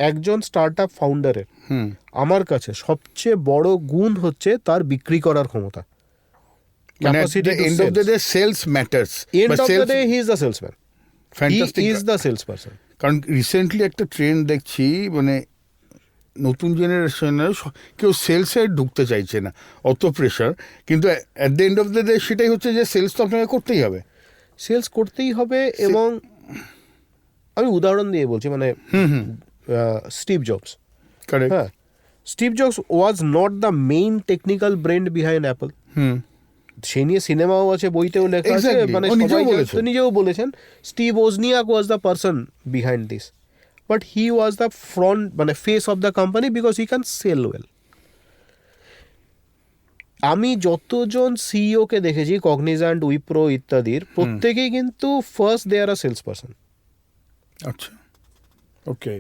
একজন স্টার্টআপ ফাউন্ডারের আমার কাছে সবচেয়ে বড় গুণ হচ্ছে তার বিক্রি করার ক্ষমতা। Capacity to end of the day, sales matters. End of the day, he is the salesman. Fantastic. He is the salesperson. কারণ রিসেন্টলি একটা ট্রেন্ড দেখছি, মানে নতুন জেনারেশনের কেউ সেলসে ঢুকতে চাইছে না, অত প্রেশার, কিন্তু at the end of the day সেটাই হচ্ছে যে সেলস তো আপনাকে করতেই হবে। সেলস করতেই হবে। এবং আমি উদাহরণ দিয়ে বলছি, মানে স্টিভ জবস, কারেক্ট, হ্যাঁ, Steve jobs was not the main technical brain behind Apple. সেই নিয়ে সিনেমাও আছে, বইতেও লেখা আছে, মানে সবাই নিজেও বলেছেন Steve Wozniak was the person behind this, but he was the front, মানে face of the company, because he can sell well. আমি যতজন সিইওকে দেখেছি কগনিজেন্ট, উইপ্রো ইত্যাদির, প্রত্যেকেই কিন্তু first they are a sales person. আচ্ছা, ওকে।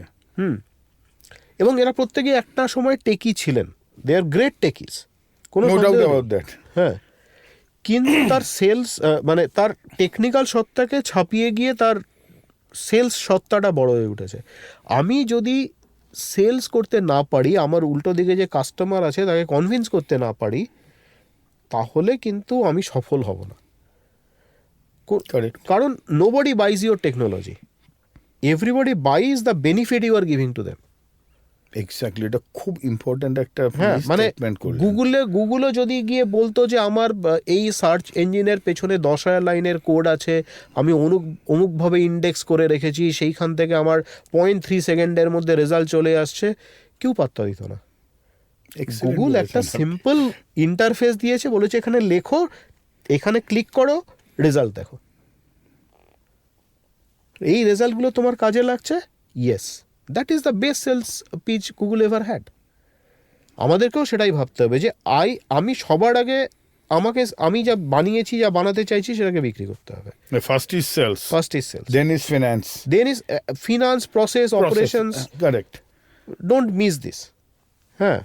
এবং এরা প্রত্যেকেই একটা সময় টেকি ছিলেন, দে আর গ্রেট টেকিস, কোনো হ্যাঁ, কিন্তু তার সেলস, মানে তার টেকনিক্যাল সত্তাকে ছাপিয়ে গিয়ে তার সেলস সত্তাটা বড় হয়ে উঠেছে। আমি যদি সেলস করতে না পারি, আমার উল্টো দিকে যে কাস্টমার আছে তাকে কনভিন্স করতে না পারি, তাহলে কিন্তু আমি সফল হব না। কারণ nobody buys your technology, everybody buys the benefit you are giving to them. Exactly, এটা খুব ইম্পর্ট্যান্ট একটা, হ্যাঁ, মানে গুগলও যদি গিয়ে বলতো যে আমার এই সার্চ ইঞ্জিনের পেছনে 10,000 লাইনের কোড আছে, আমি অমুকভাবে ইন্ডেক্স করে রেখেছি, সেইখান থেকে আমার 0.3 সেকেন্ডের মধ্যে রেজাল্ট চলে আসছে, কেউ পাত্তা দিত না। গুগল একটা সিম্পল ইন্টারফেস দিয়েছে, বলেছে এখানে লেখো, এখানে ক্লিক করো, রেজাল্ট দেখো, এই রেজাল্টগুলো তোমার কাজে লাগছে, yes, that is the best sales pitch Google ever had. আমাদেরকেও সেটাই ভাবতে হবে যে আমি সবার আগে আমি যা বানিয়েছি, যা বানাতে চাইছি, সেটাকে বিক্রি করতে হবে। First is sales, then is finance, process, operations, correct, don't miss this. হ্যাঁ,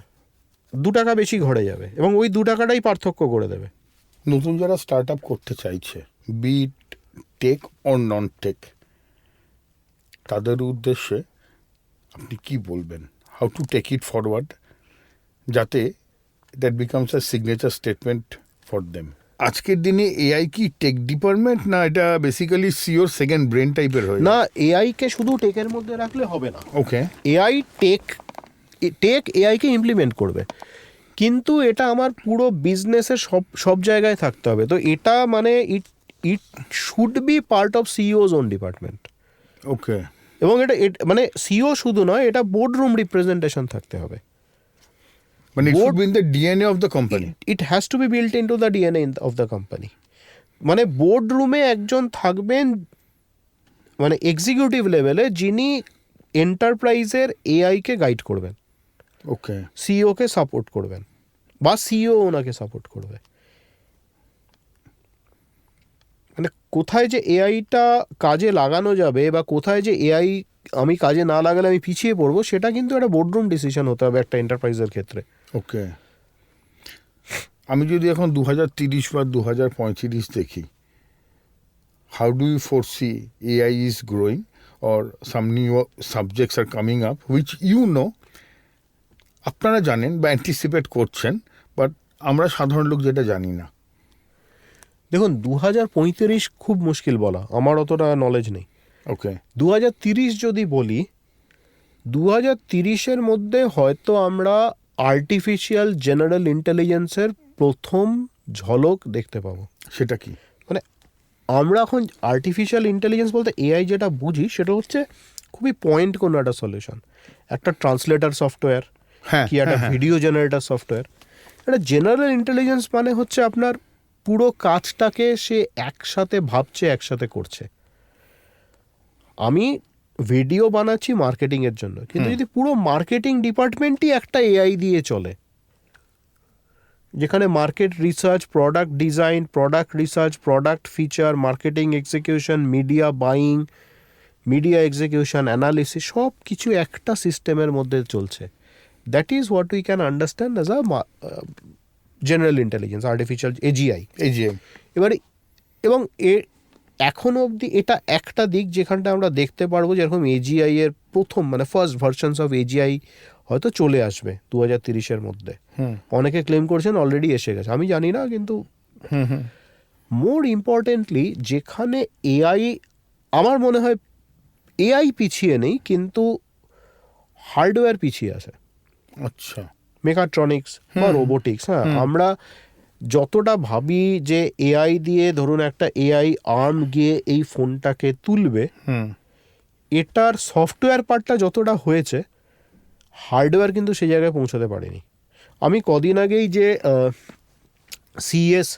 2 টাকা বেশি ঘরে যাবে এবং ওই 2 টাকাটাই পার্থক্য করে দেবে। নতুন যারা স্টার্ট আপ করতে চাইছে, be it tech or non tech, তাদের উদ্দেশ্যে আপনি কি বলবেন? How to take it forward, যাতে that becomes a signature statement for them. আজকের দিনে এআই কি টেক ডিপার্টমেন্ট, না এটা বেসিক্যালি সিওর সেকেন্ড ব্রেন টাইপের হয়? না, এআই কে শুধু টেকের মধ্যে রাখলে হবে না। ওকে, এআই টেক এআইকে ইমপ্লিমেন্ট করবে, কিন্তু এটা আমার পুরো বিজনেসের সব জায়গায় থাকতে হবে। তো এটা মানে it should be part of CEO's own department. Okay, এবং এটা মানে সিইও শুধু নয়, এটা বোর্ডরুম রিপ্রেজেন্টেশন থাকতে হবে। মানে it should be in the DNA of the company. It has to be built into the DNA of the company. মানে বোর্ডরুমে একজন থাকবেন, মানে এক্সিকিউটিভ লেভেলে, যিনি এন্টারপ্রাইজের এআইকে গাইড করবেন, ওকে, সিইওকে সাপোর্ট করবেন, বা সিইও ওনাকে সাপোর্ট করবে। মানে কোথায় যে এআইটা কাজে লাগানো যাবে, বা কোথায় যে এআই আমি কাজে না লাগালে আমি পিছিয়ে পড়বো, সেটা কিন্তু একটা বোর্ডরুম ডিসিশন হতে হবে একটা এন্টারপ্রাইজের ক্ষেত্রে। ওকে, আমি যদি এখন 2030 বা 2035 দেখি, how do you foresee AI is growing, or some new subjects are coming up which আপনারা জানেন বা অ্যান্টিসিপেট করছেন, বাট আমরা সাধারণ লোক যেটা জানি না? দেখুন, 2035 খুব মুশকিল বলা, আমার অতটা নলেজ নেই। ওকে, 2030 যদি বলি, 2030-এর মধ্যে হয়তো আমরা আর্টিফিশিয়াল জেনারেল ইন্টেলিজেন্সের প্রথম ঝলক দেখতে পাবো। সেটা কি? মানে আমরা এখন আর্টিফিশিয়াল ইন্টেলিজেন্স বলতে এআই যেটা বুঝি, সেটা হচ্ছে খুবই পয়েন্ট কোনো একটা সলিউশন, একটা ট্রান্সলেটার সফটওয়্যার, কি একটা ভিডিও জেনারেটর সফটওয়্যার। একটা জেনারেল ইন্টেলিজেন্স মানে হচ্ছে আপনার পুরো কাজটাকে সে একসাথে ভাবছে, একসাথে করছে। আমি ভিডিও বানাচ্ছি মার্কেটিংয়ের জন্য, কিন্তু যদি পুরো মার্কেটিং ডিপার্টমেন্টই একটা এআই দিয়ে চলে, যেখানে market research, product design, product research, product feature, marketing execution, media buying, media execution, analysis, সব কিছু একটা সিস্টেমের মধ্যে চলছে, that is what we can understand as a general intelligence, artificial AGI. এবারে এখনও অবধি এটা একটা দিক যেখানটা আমরা দেখতে পারবো, যেরকম এজিআই এর প্রথম মানে ফার্স্ট ভার্সনস অফ এজিআই হয়তো চলে আসবে 2030-এর মধ্যে। অনেকে ক্লেম করছেন অলরেডি এসে গেছে, আমি জানি না, কিন্তু মোর ইম্পর্টেন্টলি যেখানে এআই, আমার মনে হয় এআই পিছিয়ে নেই, কিন্তু হার্ডওয়্যার পিছিয়ে আছে। আচ্ছা, মেকাট্রনিক্স বা রোবোটিক্স। হ্যাঁ, আমরা যতটা ভাবি যে এআই দিয়ে ধরুন একটা এআই আর্ম গিয়ে এই ফোনটাকে তুলবে, এটার সফটওয়্যার পার্টটা যতটা হয়েছে, হার্ডওয়্যার কিন্তু সেই জায়গায় পৌঁছাতে পারেনি। আমি কদিন আগেই যে সিএস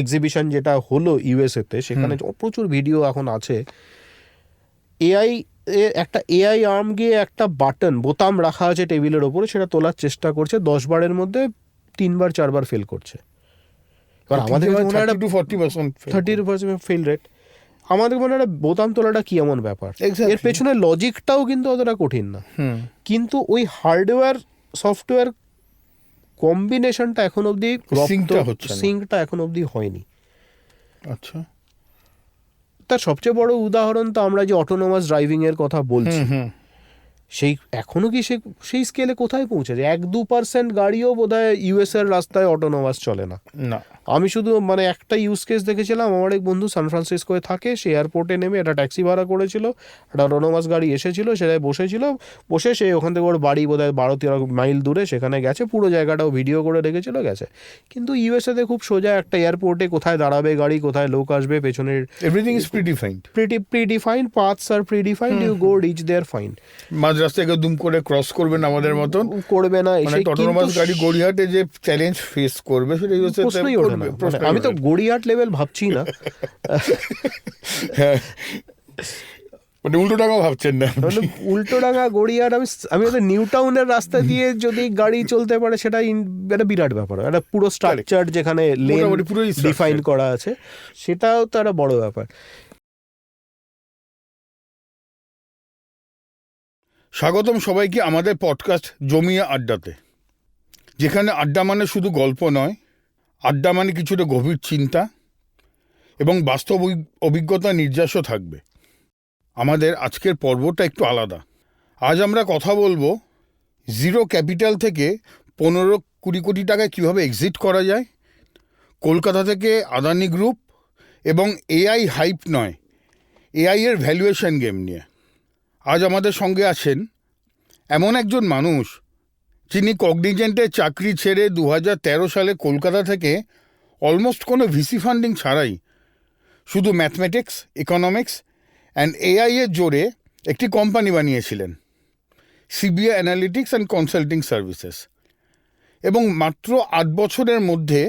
এক্সিবিশন যেটা হলো ইউএসএতে, সেখানে প্রচুর ভিডিও এখন আছে। এআই একটা এআই আর্ম গিয়ে একটা বোতাম রাখা আছে টেবিলের ওপরে, সেটা তোলার চেষ্টা করছে, 10 বারের মধ্যে 3 বার 4 বার ফেল করছে। এবার আমাদের 30% ফেল রেট, আমাদের মনে হয় বোতাম তোলাটা কি এমন ব্যাপার, এর পেছনে লজিকটাও কিন্তু অতটা কঠিন না, কিন্তু ওই হার্ডওয়্যার সফটওয়্যার কম্বিনেশনটা এখন অবধি, সিঙ্কটা এখন অবধি হয়নি। আচ্ছা, তার সবচেয়ে বড় উদাহরণ তো আমরা যে অটোনোমাস ড্রাইভিং এর কথা বলছি, সেই এখনো কি সেই স্কেলে কোথায় পৌঁছেছে? 1-2% গাড়িও বোধহয় ইউএস এর রাস্তায় অটোনোমাস চলে না। আমি শুধু মানে একটা ইউজ কেস দেখেছিলাম, আমার এক বন্ধু সান ফ্রান্সিসকোয় থাকে, সে এয়ারপোর্টে নেমে একটা ট্যাক্সি ভাড়া করেছিল, একটা অটোনোমাস গাড়ি এসেছিল, সেটাই বসে সে ওখান থেকে ওর বাড়ি বোধহয় 12-13 মাইল দূরে, সেখানে গেছে, পুরো জায়গাটাও ভিডিও করে রেখেছিল, গেছে। কিন্তু ইউএসএতে খুব সোজা, একটা এয়ারপোর্টে কোথায় দাঁড়াবে গাড়ি, কোথায় লোক আসবে, পেছনের everything is predefined, paths R predefined, you go reach there fine. মাঝ রাস্তায় দুম করে ক্রস করবেন আমাদের মতন, করবে না। অটোনোমাস গাড়ি গড়িয়াহাটে যে চ্যালেঞ্জ ফেস করবে সেটা প্রশ্নই ওঠে না। আমি তো গড়িয়াহাট লেভেল ভাবছি না, মানে উল্টোডাঙ্গা ভাবছেন না, উল্টোডাঙ্গা গড়িয়াহাট, আমি নিউ টাউনের রাস্তা দিয়ে যদি গাড়ি চলতে পারে, সেটা একটা বিরাট ব্যাপার। একটা পুরো স্ট্রাকচার যেখানে লেন ডিফাইন করা আছে, সেটাও তো একটা বড় ব্যাপার। স্বাগতম সবাইকে আমাদের পডকাস্ট জমিয়ে আড্ডাতে, যেখানে আড্ডা মানে শুধু গল্প নয়, আড্ডা মানে কিছুটা গভীর চিন্তা এবং বাস্তব অভিজ্ঞতা নির্যাসও থাকবে। আমাদের আজকের পর্বটা একটু আলাদা। আজ আমরা কথা বলবো জিরো ক্যাপিটাল থেকে 15-20 কোটি টাকায় কীভাবে এক্সিট করা যায়, কলকাতা থেকে আদানি গ্রুপ এবং এআই হাইপ নয়, এআই এর ভ্যালুয়েশন গেম নিয়ে। আজ আমাদের সঙ্গে আছেন এমন একজন মানুষ, যিনি কগনিজেন্টের চাকরি ছেড়ে 2013 সালে কলকাতা থেকে অলমোস্ট কোনো ভিসি ফান্ডিং ছাড়াই শুধু ম্যাথমেটিক্স, ইকোনমিক্স অ্যান্ড এআই এর জোরে একটি কোম্পানি বানিয়েছিলেন, CBI analytics and consulting services, এবং মাত্র 8 বছরের মধ্যে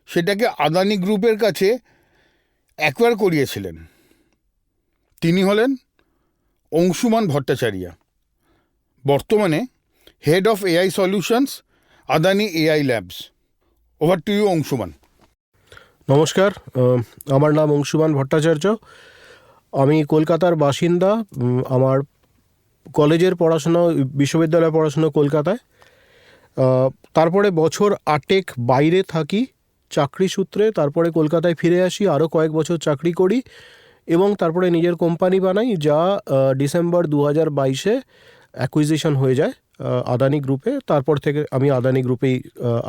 সেটাকে আদানি গ্রুপের কাছে অ্যাকোয়ার করিয়েছিলেন। তিনি হলেন অংশুমান ভট্টাচার্য, বর্তমানে head of AI solutions, Adani AI labs. Over to you Anshuman. নমস্কার, আমার নাম অংশুমান ভট্টাচার্য। আমি কলকাতার বাসিন্দা। আমার কলেজের পড়াশোনা, বিশ্ববিদ্যালয়ে পড়াশোনা কলকাতায়, তারপরে বছর 8 বাইরে থাকি চাকরি সূত্রে, তারপরে কলকাতায় ফিরে আসি, আরও কয়েক বছর চাকরি করি এবং তারপরে নিজের কোম্পানি বানাই, যা ডিসেম্বর 2022-এ অ্যাকুইজিশন হয়ে যায় আদানি গ্রুপে। তারপর থেকে আমি আদানি গ্রুপেই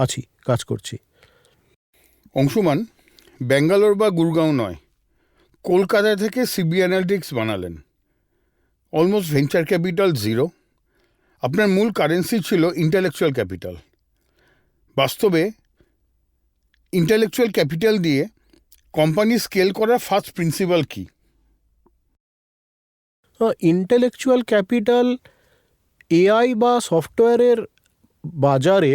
আছি, কাজ করছি। অংশুমান, ব্যাঙ্গালোর বা গুরগাঁও নয়, কলকাতা থেকে সিবিআই অ্যানালিটিক্স বানালেন। Almost venture capital zero. আপনার মূল কারেন্সি ছিল ইন্টেলেকচুয়াল ক্যাপিটাল। বাস্তবে ইন্টেলেকচুয়াল ক্যাপিটাল দিয়ে কোম্পানি স্কেল করার ফার্স্ট প্রিন্সিপাল কি? ইন্টেলেকচুয়াল ক্যাপিটাল এআই বা সফটওয়্যারের বাজারে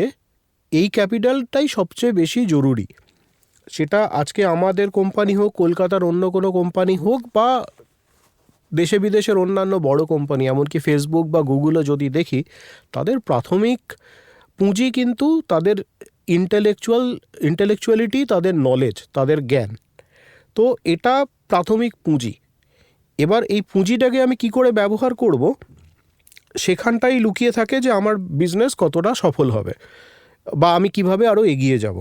এই ক্যাপিটালটাই সবচেয়ে বেশি জরুরি। সেটা আজকে আমাদের কোম্পানি হোক, কলকাতার অন্য কোনো কোম্পানি হোক, বা দেশে বিদেশের অন্যান্য বড় কোম্পানি, এমনকি ফেসবুক বা গুগলও যদি দেখি, তাদের প্রাথমিক পুঁজি কিন্তু তাদের ইন্টেলেকচুয়ালিটি, তাদের নলেজ, তাদের জ্ঞান। তো এটা প্রাথমিক পুঁজি। এবার এই পুঁজিটাকে আমি কি করে ব্যবহার করব, সেখানটাই লুকিয়ে থাকে যে আমার বিজনেস কতটা সফল হবে বা আমি কিভাবে আরও এগিয়ে যাব।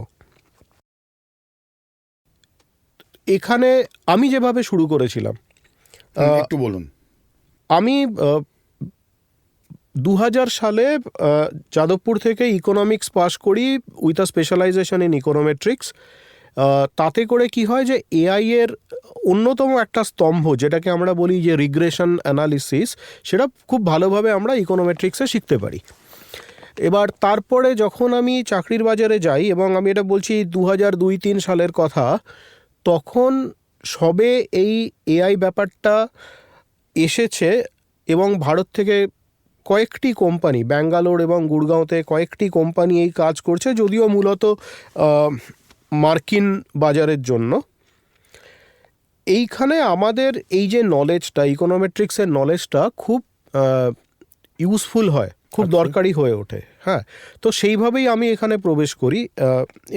এখানে আমি যেভাবে শুরু করেছিলাম, একটু বলুন। আমি 2000 সালে যাদবপুর থেকে ইকোনমিক্স পাশ করি with a specialisation in econometrics. তাতে করে কি হয় যে এআই এর অন্যতম একটা স্তম্ভ, যেটাকে আমরা বলি যে রিগ্রেশন অ্যানালিসিস, সেটা খুব ভালোভাবে আমরা ইকোনোমেট্রিক্সে শিখতে পারি। এবার তারপরে যখন আমি চাকরির বাজারে যাই, এবং আমি এটা বলছি 2002-03 সালের কথা, তখন সবে এই এআই ব্যাপারটা এসেছে এবং ভারত থেকে কয়েকটি কোম্পানি, ব্যাঙ্গালোর এবং গুড়গাঁওতে কয়েকটি কোম্পানি এই কাজ করছে, যদিও মূলত মার্কিন বাজারের জন্য। এইখানে আমাদের এই যে নলেজটা, ইকোনোমেট্রিক্সের নলেজটা খুব ইউজফুল হয়, খুব দরকারি হয়ে ওঠে। হ্যাঁ, তো সেইভাবেই আমি এখানে প্রবেশ করি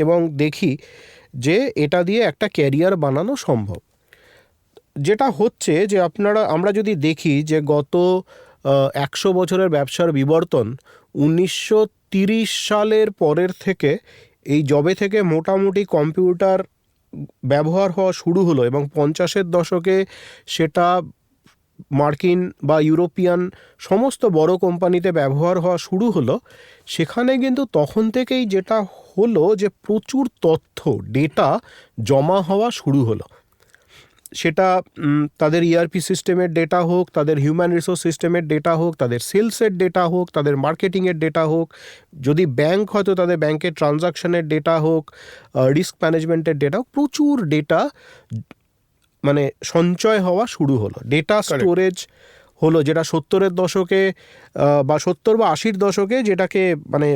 এবং দেখি যে এটা দিয়ে একটা ক্যারিয়ার বানানো সম্ভব। যেটা হচ্ছে যে আমরা যদি দেখি যে গত 100 বছরের ব্যবসার বিবর্তন, 1930 সালের পরের থেকে, এই জবে থেকে মোটামুটি কম্পিউটার ব্যবহার হওয়া শুরু হলো এবং 50-এর দশকে সেটা মার্কিন বা ইউরোপিয়ান সমস্ত বড় কোম্পানিতে ব্যবহার হওয়া শুরু হলো, সেখানে কিন্তু তখন থেকেই যেটা হলো যে প্রচুর তথ্য, ডেটা জমা হওয়া শুরু হলো। সেটা তাদের ইআরপি সিস্টেমের ডেটা হোক, তাদের হিউম্যান রিসোর্স সিস্টেমের ডেটা হোক, তাদের সেলসের ডেটা হোক, তাদের মার্কেটিংয়ের ডেটা হোক, যদি ব্যাংক হয়তো তাদের ব্যাংকের ট্রানজাকশনের ডেটা হোক, রিস্ক ম্যানেজমেন্টের ডেটা হোক, প্রচুর ডেটা মানে সঞ্চয় হওয়া শুরু হলো। ডেটা স্টোরেজ হলো, যেটা 70-এর দশকে বা 70 বা 80-র দশকে যেটাকে মানে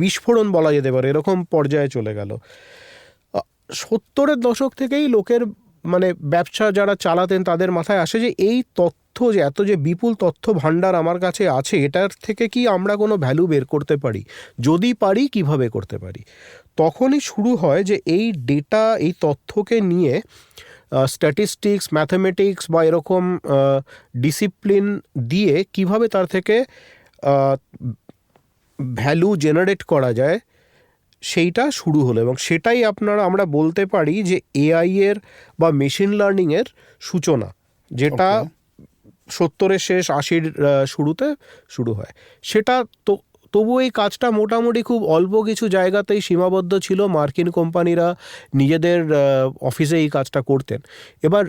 বিস্ফোরণ বলা যেতে পারে, এরকম পর্যায়ে চলে গেল। 70-এর দশক থেকেই লোকের মানে ব্যবসা যারা চালাতেন তাদের মাথায় আসে যে এই তথ্য, যে এত যে বিপুল তথ্য ভাণ্ডার আমার কাছে আছে, এটার থেকে কি আমরা কোনো ভ্যালু বের করতে পারি, যদি পারি কিভাবে করতে পারি। তখনই শুরু হয় যে এই ডেটা, এই তথ্যকে নিয়ে স্ট্যাটিস্টিক্স, ম্যাথামেটিক্স বা এরকম ডিসিপ্লিন দিয়ে কিভাবে তার থেকে ভ্যালু জেনারেট করা যায়, সেইটা শুরু হলো। এবং সেটাই আমরা বলতে পারি যে এআই এর বা মেশিন লার্নিংয়ের সূচনা, যেটা 70-এর শেষ 80-র শুরুতে শুরু হয়। সেটা তো তবুও এই কাজটা মোটামুটি খুব অল্প কিছু জায়গাতেই সীমাবদ্ধ ছিল। মার্কিন কোম্পানিরা নিজেদের অফিসে এই কাজটা করতেন। এবার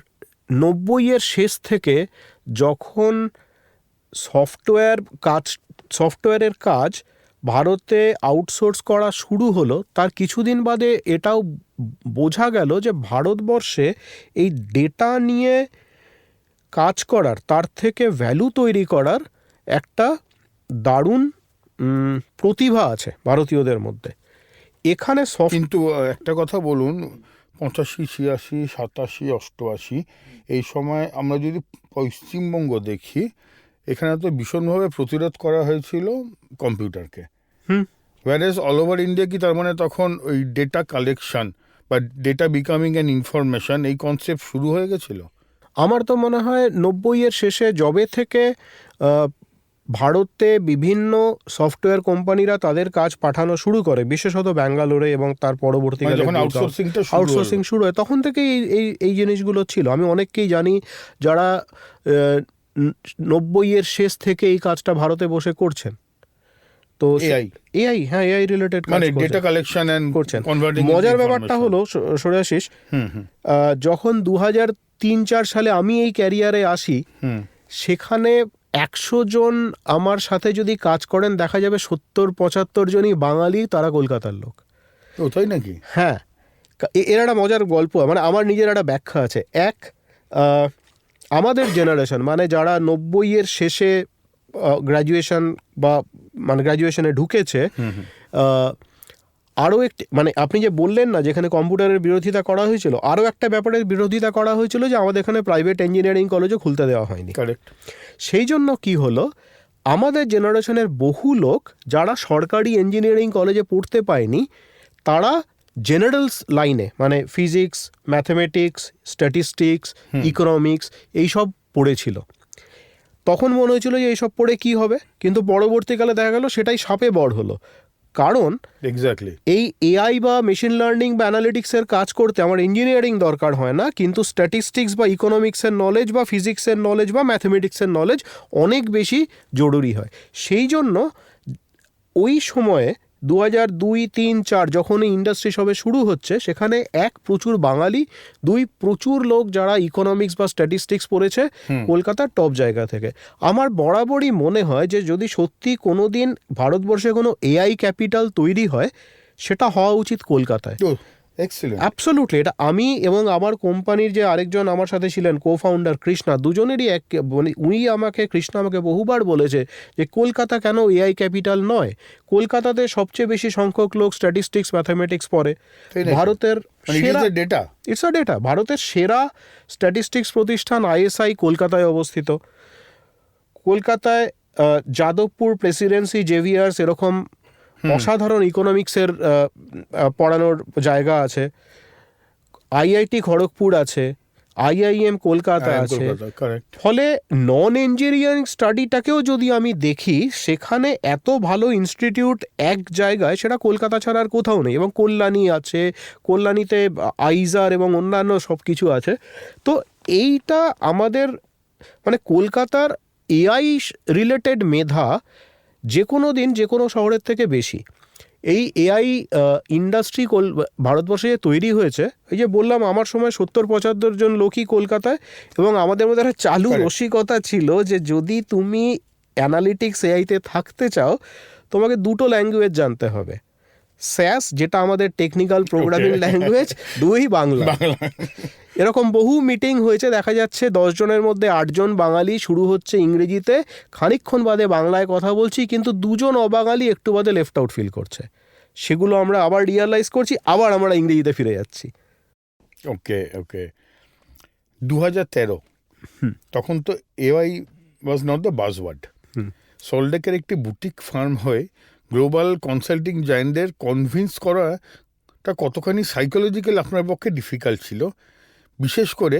90-এর শেষ থেকে যখন সফটওয়্যারের কাজ ভারতে আউটসোর্স করা শুরু হলো, তার কিছুদিন বাদে এটাও বোঝা গেল যে ভারতবর্ষে এই ডেটা নিয়ে কাজ করার, তার থেকে ভ্যালু তৈরি করার একটা দারুণ প্রতিভা আছে ভারতীয়দের মধ্যে। এখানে কিন্তু একটা কথা বলুন, 85, 86, 87, 88 এই সময় আমরা যদি পশ্চিমবঙ্গ দেখি, এখানে তো ভীষণভাবে প্রতিরোধ করা হয়েছিল কম্পিউটারকে। ওয়ারেজ অল ওভার ইন্ডিয়া কি তার মানে তখন ওই ডেটা কালেকশন বা ডেটা বিকামিং অ্যান ইনফরমেশন, এই কনসেপ্ট শুরু হয়ে গেছিল? আমার তো মনে হয় 90-এর শেষে জবে থেকে ভারতে বিভিন্ন সফটওয়্যার কোম্পানিরা তাদের কাজ পাঠানো শুরু করে, বিশেষত ব্যাঙ্গালোরে, এবং তার পরবর্তীকালে আউটসোর্সিং শুরু হয়, তখন থেকেই এই জিনিসগুলো ছিল। আমি অনেককেই জানি যারা 90-এর শেষ থেকে এই কাজটা ভারতে বসে করছেন। তো এআই, হ্যাঁ, এআই রিলেটেড মানে ডেটা কালেকশন এন্ড করছেন। মজার ব্যাপারটা হলো সোজাশিস, যখন 2003-04 সালে আমি এই ক্যারিয়ারে আসি, সেখানে 100 জন আমার সাথে যদি কাজ করেন, দেখা যাবে 70-75 জনই বাঙালি, তারা কলকাতার লোক। তাই নাকি? হ্যাঁ, এর একটা মজার গল্প, মানে আমার নিজের একটা ব্যাখ্যা আছে। আমাদের জেনারেশন, মানে যারা 90-এর শেষে গ্র্যাজুয়েশন বা মানে গ্র্যাজুয়েশনে ঢুকেছে, আরও একটি, মানে আপনি যে বললেন না যেখানে কম্পিউটারের বিরোধিতা করা হয়েছিল, আরও একটা ব্যাপারের বিরোধিতা করা হয়েছিল যে আমাদের এখানে প্রাইভেট ইঞ্জিনিয়ারিং কলেজও খুলতে দেওয়া হয়নি। সেই জন্য কি হলো, আমাদের জেনারেশনের বহু লোক যারা সরকারি ইঞ্জিনিয়ারিং কলেজে পড়তে পায়নি, তারা জেনারেলস লাইনে, মানে ফিজিক্স, ম্যাথামেটিক্স, স্ট্যাটিস্টিক্স, ইকোনমিক্স এইসব পড়েছিল। তখন মনে হয়েছিল যে এইসব পড়ে কি হবে, কিন্তু পরবর্তীকালে দেখা গেল সেটাই সাপে বড় হলো। কারণ এক্স্যাক্টলি এই এআই বা মেশিন লার্নিং বা অ্যানালিটিক্সের কাজ করতে আমার ইঞ্জিনিয়ারিং দরকার হয় না, কিন্তু স্ট্যাটিস্টিক্স বা ইকোনমিক্সের নলেজ বা ফিজিক্সের নলেজ বা ম্যাথমেটিক্সের নলেজ অনেক বেশি জরুরি হয়। সেই জন্য ওই সময়ে 2002-3-4 যখন এই ইন্ডাস্ট্রি সবে শুরু হচ্ছে, সেখানে এক প্রচুর বাঙালি, দুই প্রচুর লোক যারা ইকোনমিক্স বা স্ট্যাটিস্টিক্স পড়েছে কলকাতার টপ জায়গা থেকে। আমার বরাবরই মনে হয় যে যদি সত্যি কোনো দিন ভারতবর্ষে কোনো এআই ক্যাপিটাল তৈরি হয়, সেটা হওয়া উচিত কলকাতায়। এক্সেলেন্ট। অ্যাবসলিউটলি, এটা আমি এবং আমার কোম্পানির যে আরেকজন আমার সাথে ছিলেন কো-ফাউন্ডার কৃষ্ণা, দুজনেরই এক, মানে কৃষ্ণা আমাকে বহুবার বলেছে যে কলকাতা কেন এআই ক্যাপিটাল নয়। কলকাতাতে সবচেয়ে বেশি সংখ্যক লোক স্ট্যাটিস্টিক্স ম্যাথামেটিক্স পড়ে। ভারতের সেরা ডেটা, ইটস আ ডেটা, ভারতের সেরা স্ট্যাটিস্টিক্স প্রতিষ্ঠান আইএসআই কলকাতায় অবস্থিত। কলকাতায় যাদবপুর, প্রেসিডেন্সি, জেভিয়ার্স এরকম অসাধারণ ইকোনমিক্সের পড়ানোর জায়গা আছে। আইআইটি খড়গপুর আছে, আইআইএম কলকাতা আছে। ফলে নন ইঞ্জিনিয়ারিং স্টাডিটাকেও যদি আমি দেখি, সেখানে এত ভালো ইনস্টিটিউট এক জায়গায়, সেটা কলকাতা ছাড়া আর কোথাও নেই। এবং কল্যাণী আছে, কল্যাণীতে আইজার এবং অন্যান্য সব কিছু আছে। তো এইটা আমাদের, মানে কলকাতার এআই রিলেটেড মেধা যে কোনো দিন যে কোনো শহরের থেকে বেশি। এই এআই ইন্ডাস্ট্রি ভারতবর্ষে যে তৈরি হয়েছে, এই যে বললাম আমার সময় 70-75 জন লোকই কলকাতায়, এবং আমাদের মধ্যে একটা চালু রসিকতা ছিল যে যদি তুমি অ্যানালিটিক্স এআইতে থাকতে চাও, তোমাকে দুটো ল্যাঙ্গুয়েজ জানতে হবে, স্যাস যেটা আমাদের টেকনিক্যাল প্রোগ্রামিং ল্যাঙ্গুয়েজ, দুই বাংলা। এরকম বহু মিটিং হয়েছে, দেখা যাচ্ছে 10 জনের মধ্যে 8 জন বাঙালি, শুরু হচ্ছে ইংরেজিতে, খানিকক্ষণ বাদে বাংলায় কথা বলছি, কিন্তু 2 জন অবাঙালি একটু বাদে লেফট আউট ফিল করছে। সেগুলো আমরা আবার রিয়ালাইজ করছি, আবার আমরা ইংরেজিতে ফিরে যাচ্ছি। ওকে ওকে 2013 তখন তো AI was not the buzzword. সল্টলেকের একটি বুটিক ফার্ম হয়ে গ্লোবাল কনসাল্টিং জায়েন্টদের কনভিন্স করাটা কতখানি সাইকোলজিক্যাল আপনার পক্ষে ডিফিকাল্ট ছিল? বিশেষ করে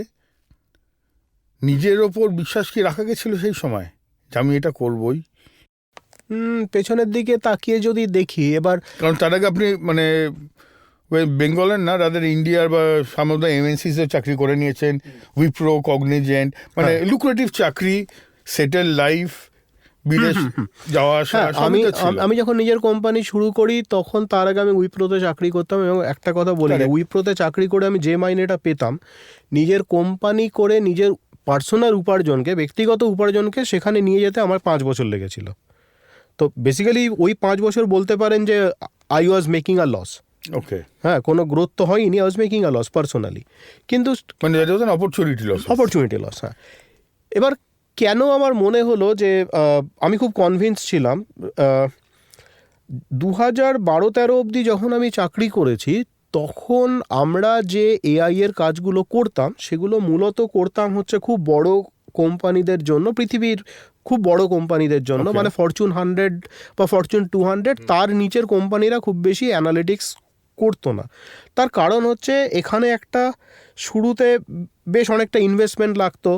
নিজের ওপর বিশ্বাস কি রাখা গেছিল সেই সময় যে আমি এটা করবই? পেছনের দিকে তাকিয়ে যদি দেখি এবার, কারণ তার আগে আপনি মানে বেঙ্গলের না, রাদার ইন্ডিয়ার বা সাম অফ দ্য এমএনসিসে চাকরি করে নিয়েছেন, উইপ্রো, কগনিজেন্ট, মানে লুক্রেটিভ চাকরি, সেটেল লাইফ, বিদেশ যাওয়া আসা। আমি যখন নিজের কোম্পানি শুরু করি তখন তার আগে আমি উইপ্রোতে চাকরি করতাম, এবং একটা কথা বলি, উইপ্রোতে চাকরি করে আমি যে মাইনেটা পেতাম, নিজের কোম্পানি করে নিজের পার্সোনাল উপার্জনকে, ব্যক্তিগত উপার্জনকে সেখানে নিয়ে যেতে আমার 5 বছর লেগেছিল। তো বেসিক্যালি ওই 5 বছর বলতে পারেন যে I was making a loss. Okay, হ্যাঁ, কোনো গ্রোথ তো হয়নি, I was making a loss personally, কিন্তু অপরচুনিটি লস। হ্যাঁ, এবার কেন আমার মনে হলো যে আমি খুব কনভিন্স ছিলাম, 2012-13 অবধি যখন আমি চাকরি করেছি, তখন আমরা যে এআই এর কাজগুলো করতাম, সেগুলো মূলত করতাম হচ্ছে খুব বড় কোম্পানিদের জন্য, পৃথিবীর খুব বড় কোম্পানিদের জন্য, মানে ফরচুন 100 বা ফরচুন 200, তার নিচের কোম্পানিরা খুব বেশি অ্যানালিটিক্স করতো না। তার কারণ হচ্ছে এখানে একটা শুরুতে বেশ অনেকটা ইনভেস্টমেন্ট লাগতো,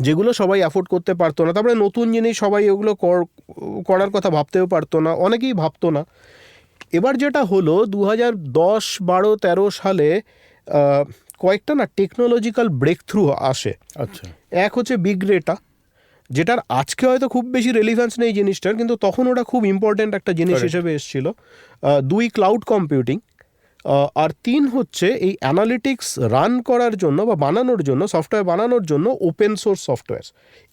যেগুলো সবাই অ্যাফোর্ড করতে পারতো না। তারপরে নতুন জিনিস, সবাই ওগুলো করার কথা ভাবতেও পারতো না, অনেকেই ভাবতো না। এবার যেটা হলো 2010-12-13 সালে কয়েকটা না টেকনোলজিক্যাল ব্রেক থ্রু আসে। আচ্ছা, এক হচ্ছে বিগ ডেটা, যেটার আজকে হয়তো খুব বেশি রেলিভেন্স নেই জিনিসটার, কিন্তু তখন ওটা খুব ইম্পর্টেন্ট একটা জিনিস হিসেবে এসেছিল। 2 ক্লাউড কম্পিউটিং, আর 3 হচ্ছে এই অ্যানালিটিক্স রান করার জন্য বা বানানোর জন্য, সফটওয়্যার বানানোর জন্য ওপেন সোর্স সফটওয়্যার।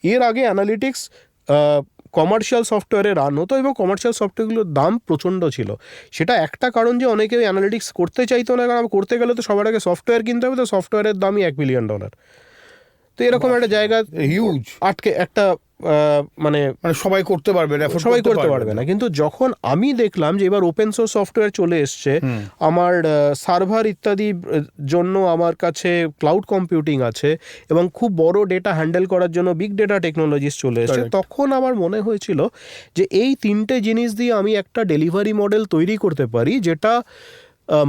এর আগে অ্যানালিটিক্স কমার্শিয়াল সফটওয়্যারে রান হতো, এবং কমার্শিয়াল সফটওয়্যারগুলোর দাম প্রচণ্ড ছিল। সেটা একটা কারণ যে অনেকে অ্যানালিটিক্স করতে চাইতো না, কারণ করতে গেলে তো সবার আগে সফটওয়্যার কিনতে হবে, তো সফটওয়্যারের দামই $1 বিলিয়ন। তো এরকম একটা জায়গা হিউজ আটকে একটা, মানে সবাই করতে পারবে না। কিন্তু যখন আমি দেখলাম যে এবার ওপেন সোর্স সফটওয়্যার চলে এসছে, আমার সার্ভার ইত্যাদি জন্য আমার কাছে ক্লাউড কম্পিউটিং আছে, এবং খুব বড় ডেটা হ্যান্ডেল করার জন্য বিগ ডেটা টেকনোলজিস চলে এসছে, তখন আমার মনে হয়েছিল যে এই 3টে জিনিস দিয়ে আমি একটা ডেলিভারি মডেল তৈরি করতে পারি, যেটা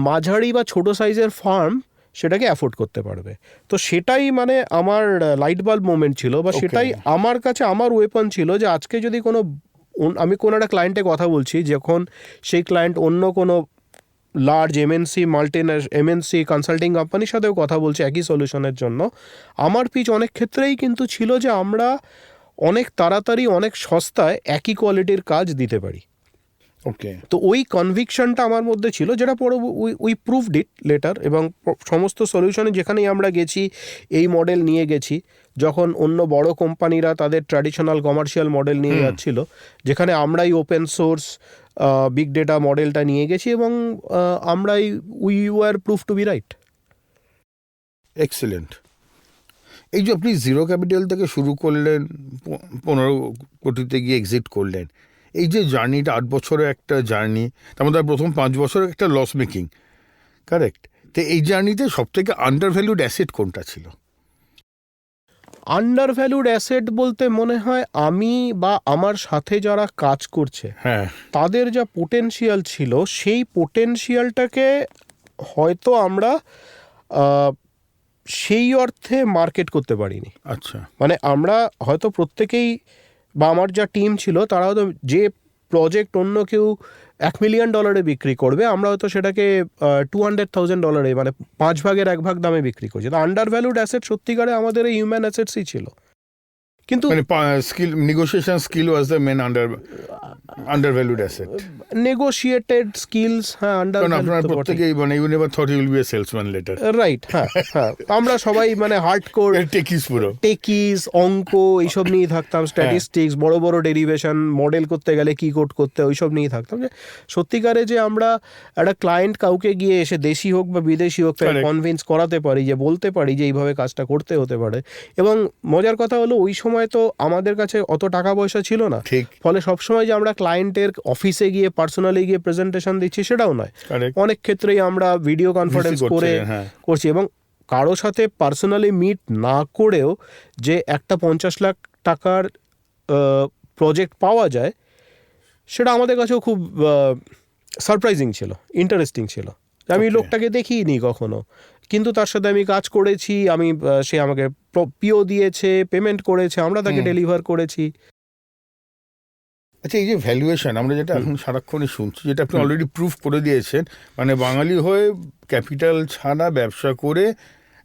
মাঝারি বা ছোট সাইজের ফার্ম সেটাকে অ্যাফোর্ড করতে পারবে। তো সেটাই মানে আমার লাইট বাল্ব মোমেন্ট ছিল, বা সেটাই আমার কাছে আমার ওয়েপন ছিল, যে আজকে যদি কোনো আমি কোনো একটা ক্লায়েন্টে কথা বলছি, যখন সেই ক্লায়েন্ট অন্য কোনো লার্জ এমএনসি কনসাল্টিং কোম্পানির সাথেও কথা বলছে একই সলিউশনের জন্য, আমার পিচ অনেক ক্ষেত্রেই কিন্তু ছিল যে আমরা অনেক তাড়াতাড়ি অনেক সস্তায় একই কোয়ালিটির কাজ দিতে পারি। ওকে, তো ওই কনভিকশনটা আমার মধ্যে ছিল, যেটা পরে উই প্রুভড ইট লেটার, এবং সমস্ত সলিউশনে যেখানেই আমরা গেছি এই মডেল নিয়ে গেছি। যখন অন্য বড় কোম্পানিরা তাদের ট্র্যাডিশনাল কমার্শিয়াল মডেল নিয়ে যাচ্ছিল, যেখানে আমরাই ওপেন সোর্স বিগ ডেটা মডেলটা নিয়ে গেছি, এবং আমরাই we were prove to be right. Excellent. এই যে আপনি জিরো ক্যাপিটাল থেকে শুরু করলেন, 15 কোটিতে গিয়ে এক্সিট করলেন, এই যে জার্নিটা 8 বছরের একটা জার্নি, তার মধ্যে প্রথম 5 বছরের একটা লস মেকিং, কারেক্ট? তো এই জার্নিতে সবথেকে আন্ডার ভ্যালুড অ্যাসেট কোনটা ছিল? আন্ডার ভ্যালুড অ্যাসেট বলতে মনে হয় আমি বা আমার সাথে যারা কাজ করছে তাদের যা পোটেনশিয়াল ছিল, সেই পোটেনশিয়ালটাকে হয়তো আমরা সেই অর্থে মার্কেট করতে পারিনি। আচ্ছা, মানে আমরা হয়তো প্রত্যেকেই, বা আমার যা টিম ছিল তারা হয়তো যে প্রজেক্ট অন্য কেউ $1 মিলিয়ন বিক্রি করবে, আমরা হয়তো সেটাকে $200,000, মানে 5 ভাগের 1 ভাগ দামে বিক্রি করছি। তো আন্ডার ভ্যালুড অ্যাসেট সত্যিকারে আমাদের এই হিউম্যান অ্যাসেটসই ছিল। কিন্তু skill, negotiation skill was the main undervalued asset. Negotiated skills, হ্যাঁ, আন্ডার আপনারা প্রত্যেকেই, মানে you never thought you will be a salesman later, right? হ্যাঁ, আমরা সবাই মানে হার্ডকোর টেকিস, অঙ্ক এইসব নিয়ে থাকতাম, স্ট্যাটিস্টিক্স, বড় বড় ডেরিভেশন মডেল করতে গেলে কি কোড করতে, ওইসব নিয়ে থাকতাম। যে সত্যিকারে যে আমরা একটা ক্লায়েন্ট কাউকে গিয়ে এসে দেশি হোক বা বিদেশি হোক তাকে কনভিন্স করাতে পারি, যে বলতে পারি যে এইভাবে কাজটা করতে হতে পারে। এবং মজার কথা হলো ওই সময় তো আমাদের কাছে অত টাকা পয়সা ছিল না, ফলে সবসময় যে আমরা ক্লায়েন্টের অফিসে গিয়ে পার্সোনালি গিয়ে প্রেজেন্টেশন দিচ্ছি সেটাও নয়। অনেক ক্ষেত্রেই আমরা ভিডিও কনফারেন্স করে করছি, এবং কারো সাথে পার্সোনালি মিট না করেও যে একটা 50 লাখ টাকার প্রজেক্ট পাওয়া যায়, সেটা আমাদের কাছেও খুব সারপ্রাইজিং ছিল, ইন্টারেস্টিং ছিল। আমি লোকটাকে দেখিনি কখনো, কিন্তু তার সাথে আমি কাজ করেছি, সে আমাকে পিও দিয়েছে, পেমেন্ট করেছে, আমরা তাকে ডেলিভার করেছি। আচ্ছা, এই যে ভ্যালুয়েশন আমরা যেটা এখন সারাক্ষণই শুনছি, যেটা আপনি অলরেডি প্রুফ করে দিয়েছেন, মানে বাঙালি হয়ে ক্যাপিটাল ছাড়া ব্যবসা করে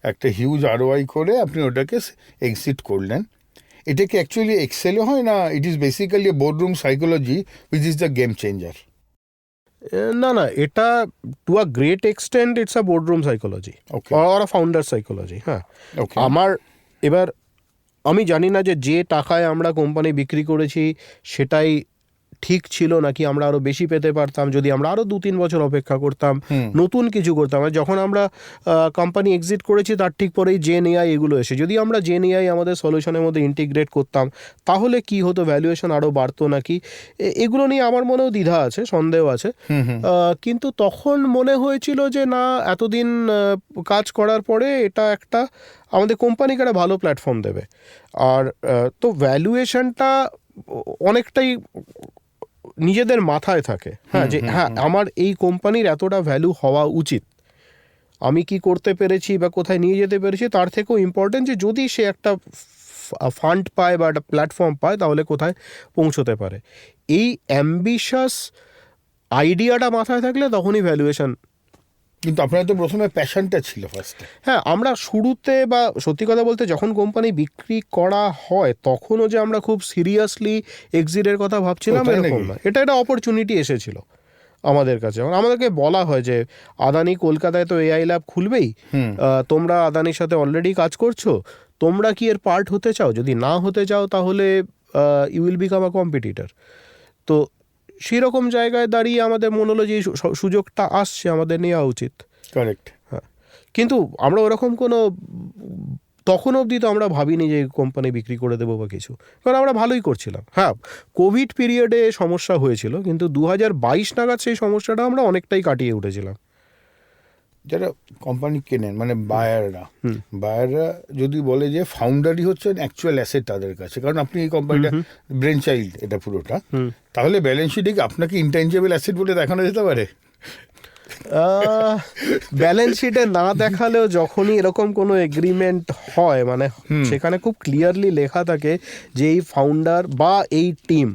একটা হিউজ ROI করে আপনি ওটাকে এক্সিট করলেন, এটা কি অ্যাকচুয়ালি এক্সেলে হয়, না it is basically boardroom psychology which is the game changer? না, এটা to a great extent it's a boardroom psychology or a founder psychology. হ্যাঁ, এবার আমি জানি না যে টাকায় আমরা কোম্পানি বিক্রি করেছি সেটাই ঠিক ছিল নাকি আমরা আরও বেশি পেতে পারতাম যদি আমরা আরও 2-3 বছর অপেক্ষা করতাম, নতুন কিছু করতাম। যখন আমরা কোম্পানি এক্সিট করেছি তার ঠিক পরেই জেনএআই এগুলো এসে, যদি আমরা জেনএআই আমাদের সলিউশনের মধ্যে ইন্টিগ্রেট করতাম তাহলে কি হতো, ভ্যালুয়েশন আরও বাড়তো নাকি, এগুলো নিয়ে আমার মনেও দ্বিধা আছে, সন্দেহ আছে। কিন্তু তখন মনে হয়েছিল যে না, এতদিন কাজ করার পরে এটা একটা আমাদের কোম্পানিকে একটা ভালো প্ল্যাটফর্ম দেবে। আর তো ভ্যালুয়েশনটা অনেকটাই নিজেদের মাথায় থাকে, হ্যাঁ, যে হ্যাঁ আমার এই কোম্পানির এতটা ভ্যালু হওয়া উচিত, আমি কি করতে পেরেছি বা কোথায় নিয়ে যেতে পেরেছি, তার থেকেও ইম্পর্টেন্ট যে যদি সে একটা ফান্ড পায় বা একটা প্ল্যাটফর্ম পায় তাহলে কোথায় পৌঁছতে পারে। এই অ্যাম্বিশাস আইডিয়াটা মাথায় থাকলে তখনই ভ্যালুয়েশন। কিন্তু আপনার তো প্রথমে প্যাশনটা ছিল ফার্স্টে। হ্যাঁ, আমরা শুরুতে, বা সত্যি কথা বলতে যখন কোম্পানি বিক্রি করা হয় তখনও যে আমরা খুব সিরিয়াসলি এক্সিটের কথা ভাবছিলাম এরকম না, এটা একটা অপরচুনিটি এসেছিল আমাদের কাছে। আমাদেরকে বলা হয় যে আদানি কলকাতায় তো এআই ল্যাব খুলবেই, তোমরা আদানির সাথে অলরেডি কাজ করছো, তোমরা কি এর পার্ট হতে চাও? যদি না হতে চাও তাহলে you will become a competitor. তো সেরকম জায়গায় দাঁড়িয়ে আমাদের মনে হলো যে সুযোগটা আসছে, আমাদের নেওয়া উচিত। কারেক্ট। হ্যাঁ, কিন্তু আমরা ওরকম কোনো, তখন অবধি তো আমরা ভাবিনি যে কোম্পানি বিক্রি করে দেবো বা কিছু, কারণ আমরা ভালোই করছিলাম। হ্যাঁ, কোভিড পিরিয়ডে সমস্যা হয়েছিল, কিন্তু 2022 নাগাদ সেই সমস্যাটা আমরা অনেকটাই কাটিয়ে উঠেছিলাম। যারা কোম্পানি কেনেন, মানে বায়াররা যদি বলে যে ফাউন্ডারই হচ্ছে অ্যাকচুয়াল অ্যাসেট তাদের কাছে, কারণ আপনি এই কোম্পানিটা ব্রেন চাইল্ড এটা পুরোটা, তাহলে ব্যালেন্স শিটে কি আপনাকে ইনট্যাঞ্জেবল অ্যাসেট বলে দেখানো যেতে পারে? ব্যালেন্স শিটে না দেখালেও যখনই এরকম কোনো এগ্রিমেন্ট হয়, মানে সেখানে খুব ক্লিয়ারলি লেখা থাকে যে এই ফাউন্ডার বা এই টিম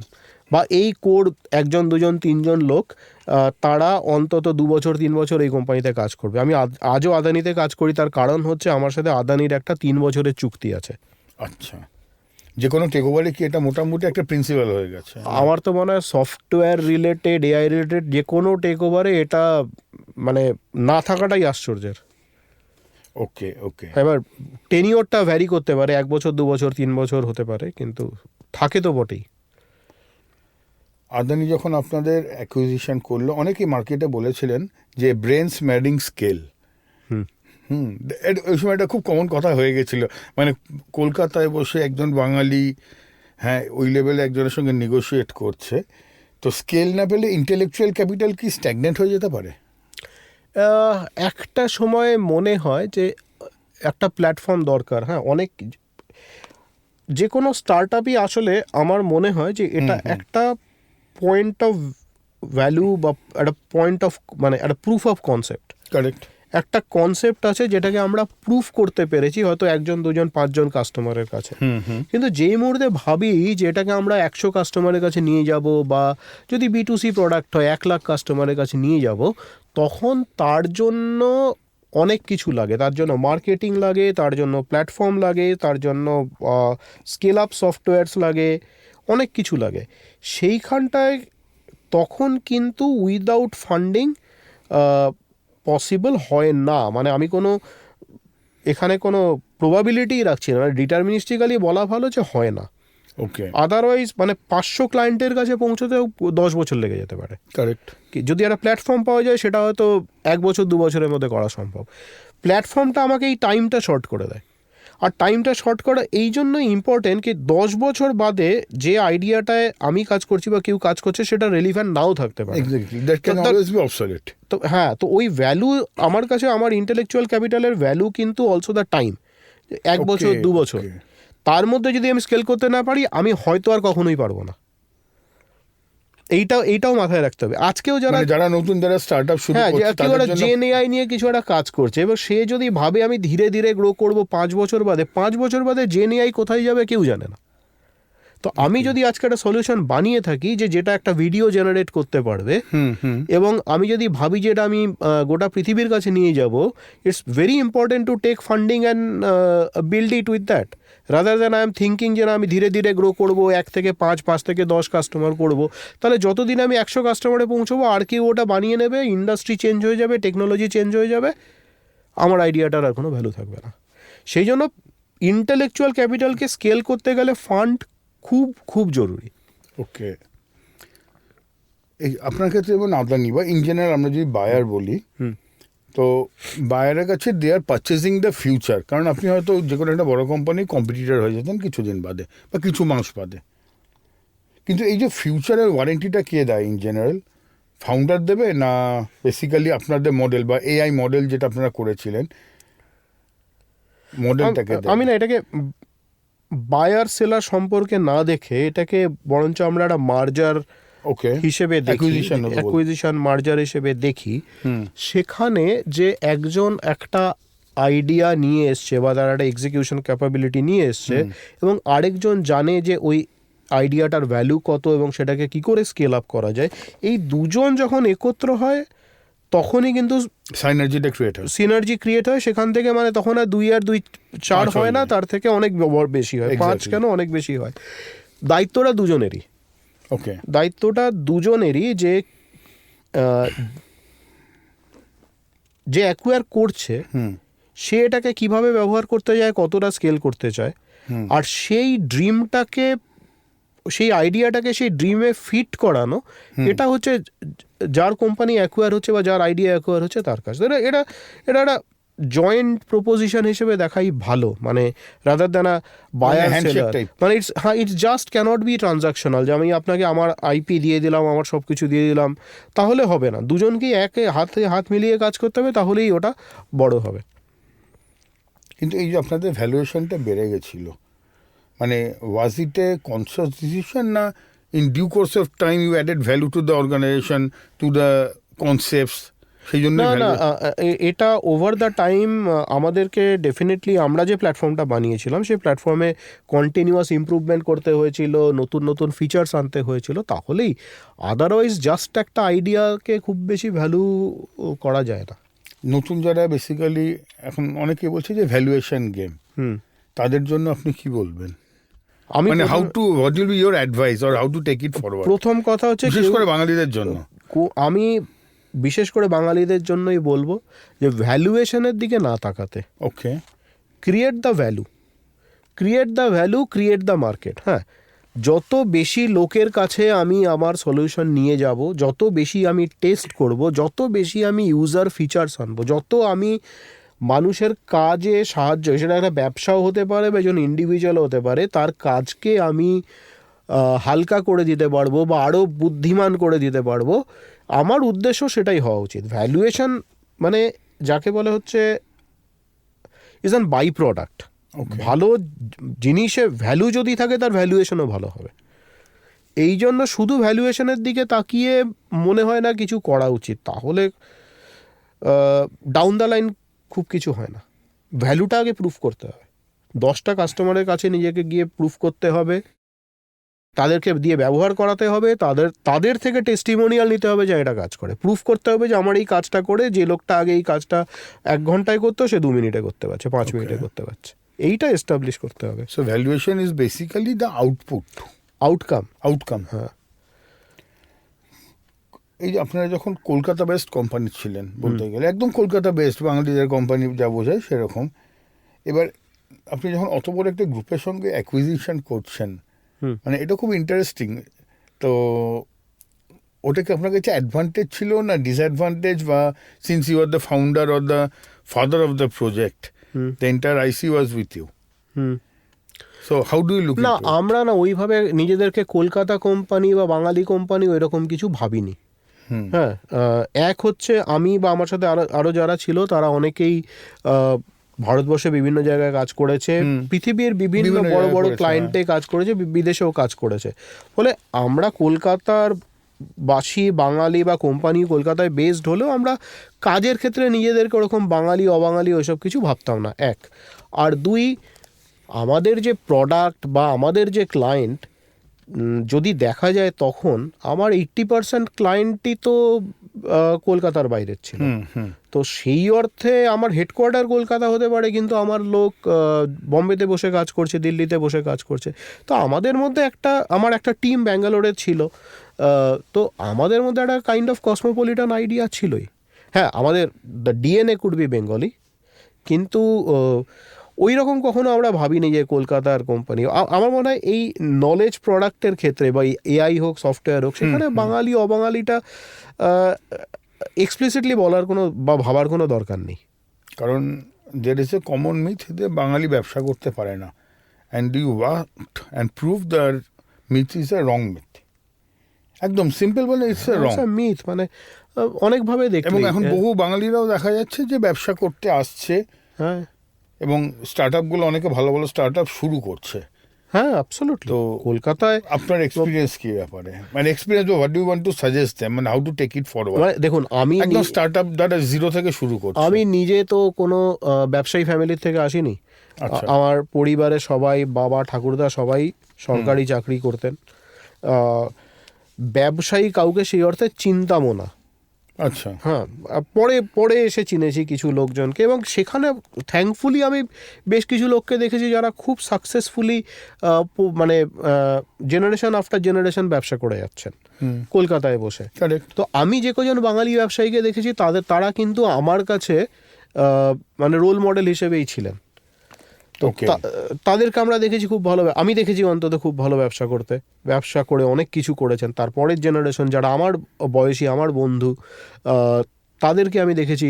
বা এই কোর 1 জন 2 জন 3 জন লোক তারা অন্তত 2 বছর 3 বছর এই কোম্পানিতে কাজ করবে। আমি আজও আদানিতে কাজ করি, তার কারণ হচ্ছে আমার সাথে আদানির একটা 3 বছরের চুক্তি আছে। আচ্ছা, যে কোনো টেক ওভারে কি এটা মোটামুটি একটা প্রিন্সিপাল হয়ে গেছে? আমার তো মনে হয় সফটওয়্যার রিলেটেড, এআই রিলেটেড যে কোনো টেক ওভারে এটা মানে না থাকাটাই আশ্চর্যের। ওকে ওকে। এবার টেনিওরটা ভ্যারি করতে পারে, 1 বছর 2 বছর 3 বছর হতে পারে, কিন্তু থাকে তো বটেই। আদানি যখন আপনাদের অ্যাকুইজিশন করলো, অনেকেই মার্কেটে বলেছিলেন যে ব্রেন স্ম্যাডিং স্কেল। ওই সময় এটা খুব কমন কথা হয়ে গেছিল, মানে কলকাতায় বসে একজন বাঙালি হ্যাঁ ওই লেভেলে একজনের সঙ্গে নেগোশিয়েট করছে, তো স্কেল না পেলে ইন্টেলেকচুয়াল ক্যাপিটাল কি স্ট্যাগনেন্ট হয়ে যেতে পারে? একটা সময় মনে হয় যে একটা প্ল্যাটফর্ম দরকার। হ্যাঁ, অনেক যে কোনো স্টার্ট আপই আসলে আমার মনে হয় যে এটা একটা পয়েন্ট অফ ভ্যালু বা একটা পয়েন্ট অফ মানে একটা প্রুফ অফ কনসেপ্ট। কারেক্ট। একটা কনসেপ্ট আছে যেটাকে আমরা প্রুফ করতে পেরেছি হয়তো 1 জন 2 জন 5 জন কাস্টমারের কাছে, কিন্তু যেই মুহূর্তে ভাবি যে এটাকে আমরা 100 কাস্টমারের কাছে নিয়ে যাব বা যদি B2C প্রোডাক্ট হয় 1 লাখ কাস্টমারের কাছে নিয়ে যাব, তখন তার জন্য অনেক কিছু লাগে। তার জন্য মার্কেটিং লাগে, তার জন্য প্ল্যাটফর্ম লাগে, তার জন্য স্কেল আপ সফটওয়্যারস লাগে, অনেক কিছু লাগে। সেইখানটায় তখন কিন্তু উইদাউট ফান্ডিং পসিবল হয় না। মানে আমি এখানে কোনো প্রবাবিলিটি রাখছি না, মানে ডিটারমিনিস্টিক্যালি বলা ভালো যে হয় না। ওকে। আদারওয়াইজ মানে 500 ক্লায়েন্টের কাছে পৌঁছতেও 10 বছর লেগে যেতে পারে। কারেক্ট। যদি একটা প্ল্যাটফর্ম পাওয়া যায় সেটা হয়তো 1 বছর 2 বছরের মধ্যে করা সম্ভব। প্ল্যাটফর্মটা আমাকে এই টাইমটা শর্ট করে দেয়। আর টাইমটা শর্ট করা এই জন্যই ইম্পর্টেন্ট কি 10 বছর বাদে যে আইডিয়াটায় আমি কাজ করছি বা কেউ কাজ করছে সেটা রেলিভেন্ট নাও থাকতে পারে। তো হ্যাঁ, তো ওই ভ্যালু আমার কাছে, আমার ইন্টেলেকচুয়াল ক্যাপিটালের ভ্যালু কিন্তু অলসো দ্য টাইম। 1 বছর 2 বছর তার মধ্যে যদি আমি স্কেল করতে না পারি আমি হয়তো আর কখনোই পারবো না। এইটাও মাথায় রাখতে হবে। আজকেও যারা নতুন যারা স্টার্টআপ শুরু করছে তাদের জন্য জেন এআই নিয়ে কিছু একটা কাজ করছে, এবার সে যদি ভাবে আমি ধীরে ধীরে গ্রো করব 5 বছর বাদে জেন এআই কোথায় যাবে কেউ জানে না। তো আমি যদি আজকে একটা সলিউশন বানিয়ে থাকি যেটা একটা ভিডিও জেনারেট করতে পারবে, এবং আমি যদি ভাবি যে এটা আমি গোটা পৃথিবীর কাছে নিয়ে যাব, it's very important to take funding and build it with that rather than I am thinking যে আমি ধীরে ধীরে গ্রো করবো, 1 থেকে 5, 5 থেকে 10 কাস্টমার করব। তাহলে যতদিন আমি 100 কাস্টমারে পৌঁছবো আর কেউ ওটা বানিয়ে নেবে, ইন্ডাস্ট্রি চেঞ্জ হয়ে যাবে, টেকনোলজি চেঞ্জ হয়ে যাবে, আমার আইডিয়াটার আর কোনো ভ্যালু থাকবে না। সেই জন্য ইন্টেলেকচুয়াল ক্যাপিটালকে স্কেল করতে গেলে ফান্ড খুব খুব জরুরি। ওকে। এই আপনার ক্ষেত্রে যেমন আদানি বা ইন জেনারেল আমরা যদি বায়ার বলি, তো বায়ারের কাছে দে আর পারচেজিং দ্য ফিউচার, কারণ আপনি হয়তো যে কোনো একটা বড় কোম্পানি কম্পিটিটর হয়ে যেতেন কিছুদিন বাদে বা কিছু মাস বাদে, কিন্তু এই যে ফিউচারের ওয়ারেন্টিটা কে দেয় ইন জেনারেল? ফাউন্ডার দেবে না বেসিক্যালি আপনাদের মডেল বা এআই মডেল যেটা আপনারা করেছিলেন মডেলটাকে? আমি না এটাকে বায়ার সেলার সম্পর্কে না দেখে এটাকে বরঞ্চ আমরা একটা মার্জার হিসেবে দেখি, অ্যাকুইজিশন মার্জার হিসেবে দেখি। সেখানে যে একজন একটা আইডিয়া নিয়ে এসছে বা তার একটা এক্সিকিউশন ক্যাপাবিলিটি নিয়ে এসছে এবং আরেকজন জানে যে ওই আইডিয়াটার ভ্যালু কত এবং সেটাকে কি করে স্কেল আপ করা যায়, এই দুজন যখন একত্র হয় তখনই কিন্তু সিনার্জি ক্রিয়েট হয়। সেখান থেকে মানে তখন আর 2 আর 2 4 হয় না, তার থেকে অনেক বেশি হয়, 5 কেন অনেক বেশি হয়। দায়িত্বটা দুজনেরই। ওকে। দায়িত্বটা দুজনেরই যে অ্যাকুয়ার করছে সে এটাকে কিভাবে ব্যবহার করতে যায়, কতটা স্কেল করতে চায়, আর সেই ড্রিমটাকে, সেই আইডিয়াটাকে সেই ড্রিমে ফিট করানো, এটা হচ্ছে যার কোম্পানি অ্যাকুয়ার হচ্ছে বা যার আইডিয়া অ্যাকুয়ার হচ্ছে তার কাছে। এটা একটা জয়েন্ট প্রপোজিশন হিসেবে দেখাই ভালো, মানে rather than a buyer seller. মানে it's just can't be transactional যে আমি আপনাকে আমার আইপি দিয়ে দিলাম, আমার সব কিছু দিয়ে দিলাম, তাহলে হবে না। দুজনকেই একে হাত মিলিয়ে কাজ করতে হবে, তাহলেই ওটা বড় হবে। কিন্তু এই যে আপনাদের ভ্যালুয়েশনটা বেড়ে গেছিল, মানে was it a conscious decision না in due course of time you added value to the organisation, to the concepts, সেই জন্য না এটা ওভার দ্য টাইম আমাদেরকে ডেফিনেটলি আমরা যে প্ল্যাটফর্মটা বানিয়েছিলাম সেই প্ল্যাটফর্মে কন্টিনিউয়াস ইমপ্রুভমেন্ট করতে হয়েছিল, নতুন নতুন ফিচার্স আনতে হয়েছিল, তাহলেই আদারওয়াইজ জাস্ট একটা আইডিয়াকে খুব বেশি ভ্যালু করা যায় না। নতুন যারা বেসিক্যালি এখন অনেকে বলছে যে ভ্যালুয়েশন গেম, তাদের জন্য আপনি কি বলবেন? আমি মানে how to what will be your advice or how to take it forward? প্রথম কথা হচ্ছে বিশেষ করে বাঙালিদের জন্য আমি বিশেষ করে বাঙালিদের জন্যই বলবো যে ভ্যালুয়েশনের দিকে না তাকাতে, okay, create the value, create the value, create the market. হ্যাঁ, যত বেশি লোকের কাছে আমি আমার সলিউশন নিয়ে যাব, যত বেশি আমি টেস্ট করব, যত বেশি আমি ইউজার ফিচার্স আনবো, যত আমি মানুষের কাজে সাহায্য, সেটা একটা ব্যবসাও হতে পারে বা একজন ইন্ডিভিজুয়ালও হতে পারে, তার কাজকে আমি হালকা করে দিতে পারবো বা আরও বুদ্ধিমান করে দিতে পারবো, আমার উদ্দেশ্য সেটাই হওয়া উচিত। ভ্যালুয়েশন মানে যাকে বলে হচ্ছে ইজ অ্যান বাই প্রোডাক্ট। ভালো জিনিসে ভ্যালু যদি থাকে তার ভ্যালুয়েশনও ভালো হবে। এই জন্য শুধু ভ্যালুয়েশনের দিকে তাকিয়ে মনে হয় না কিছু করা উচিত, তাহলে ডাউন দ্য লাইন খুব কিছু হয় না। ভ্যালুটা আগে প্রুফ করতে হবে, 10টা কাস্টমারের কাছে নিজেকে গিয়ে প্রুফ করতে হবে, তাদেরকে দিয়ে ব্যবহার করাতে হবে, তাদের থেকে টেস্টিমোনিয়াল নিতে হবে যে এটা কাজ করে, প্রুফ করতে হবে যে আমার এই কাজটা করে যে লোকটা আগে এই কাজটা 1 ঘন্টায় করতো সে 2 মিনিটে করতে পারছে, 5 মিনিটে করতে পারছে, এইটা এস্টাবলিশ করতে হবে। So valuation is basically the output, outcome. হ্যাঁ, এই যে আপনারা যখন কলকাতা বেসড কোম্পানি ছিলেন, বলতে গেলে একদম কলকাতা বেসড বাঙালিদের কোম্পানি যা বোঝায় সেরকম, এবার আপনি যখন অত বড় একটা গ্রুপের সঙ্গে অ্যাকুইজিশন করছেন, মানে এটা খুব ইন্টারেস্টিং। তো ওটা কি আপনার কাছে অ্যাডভান্টেজ ছিল না ডিসঅ্যাডভান্টেজ, বা since you are the founder or the father of the project, the entire IC was with you, so how do you look? না, আমরা না ওইভাবে নিজেদেরকে কলকাতা কোম্পানি বা বাঙালি কোম্পানি ওইরকম কিছু ভাবিনি। হ্যাঁ, এক হচ্ছে আমি বা আমার সাথে আরো যারা ছিল তারা অনেকেই ভারতবর্ষে বিভিন্ন জায়গায় কাজ করেছে, পৃথিবীর বিভিন্ন বড় বড় ক্লায়েন্টে কাজ করেছে, বিদেশেও কাজ করেছে। ফলে আমরা কলকাতার বাসী বাঙালি বা কোম্পানি কলকাতায় বেসড হলেও আমরা কাজের ক্ষেত্রে নিজেদেরকে ওরকম বাঙালি অবাঙালি ওইসব কিছু ভাবতাম না, এক। আর দুই, আমাদের যে প্রোডাক্ট বা আমাদের যে ক্লায়েন্ট যদি দেখা যায়, তখন আমার 80% ক্লায়েন্টই তো কলকাতার বাইরের ছিল। তো সেই অর্থে আমার হেডকোয়ার্টার কলকাতা হতে পারে, কিন্তু আমার লোক বম্বেতে বসে কাজ করছে, দিল্লিতে বসে কাজ করছে। তো আমাদের মধ্যে আমার একটা টিম ব্যাঙ্গালোরে ছিল, তো আমাদের মধ্যে একটা কাইন্ড অফ কসমোপলিটান আইডিয়া ছিলই। হ্যাঁ, আমাদের the DNA could be Bengali, কিন্তু ওই রকম কখনো আমরা ভাবিনি যে কলকাতার কোম্পানি। আমার মনে হয় এই নলেজ প্রোডাক্টের ক্ষেত্রে বা এআই হোক সফটওয়্যার হোক, সেখানে বাঙালি অবাঙালিটা এক্সপ্লিসিটলি বলার কোনো বা ভাবার কোনো দরকার নেই। কারণ there is a common myth যে বাঙালি ব্যবসা করতে পারে না, and you worked and prove that myth is a wrong myth. একদম সিম্পল বলে ইটস এ রং মিথ, মানে অনেকভাবে দেখি। এবং এখন বহু বাঙালিরাও দেখা যাচ্ছে যে ব্যবসা করতে আসছে, হ্যাঁ, এবং স্টার্ট আপগুলো অনেকে ভালো ভালো স্টার্ট আপ শুরু করছে। হ্যাঁ, অ্যাবসলিউটলি। তো কলকাতায় আপনার এক্সপিরিয়েন্স কি ব্যাপারে, মানে experience what do you want to suggest them, মানে how to take it forward? মানে দেখুন, আমি একদম স্টার্ট আপ দ্যাট জিরো থেকে শুরু করছি। আমি নিজে তো কোনো ব্যবসায়ী ফ্যামিলির থেকে আসিনি। আমার পরিবারে সবাই, বাবা ঠাকুরদা সবাই সরকারি চাকরি করতেন। ব্যবসায়ী কাউকে সেই অর্থে চিনতামও না। আচ্ছা, হ্যাঁ, পরে এসে চিনেছি কিছু লোকজনকে, এবং সেখানে থ্যাঙ্কফুলি আমি বেশ কিছু লোককে দেখেছি যারা খুব সাকসেসফুলি মানে জেনারেশন আফটার জেনারেশন ব্যবসা করে যাচ্ছেন কলকাতায় বসে। তো আমি যে কজন বাঙালি ব্যবসায়ীকে দেখেছি তারা কিন্তু আমার কাছে মানে রোল মডেল হিসেবেই ছিলেন। তো তাদেরকে আমরা দেখেছি খুব ভালো, আমি দেখেছি অন্তত খুব ভালো ব্যবসা করে অনেক কিছু করেছেন। তারপরের জেনারেশন যারা আমার বয়সী, আমার বন্ধু, তাদেরকে আমি দেখেছি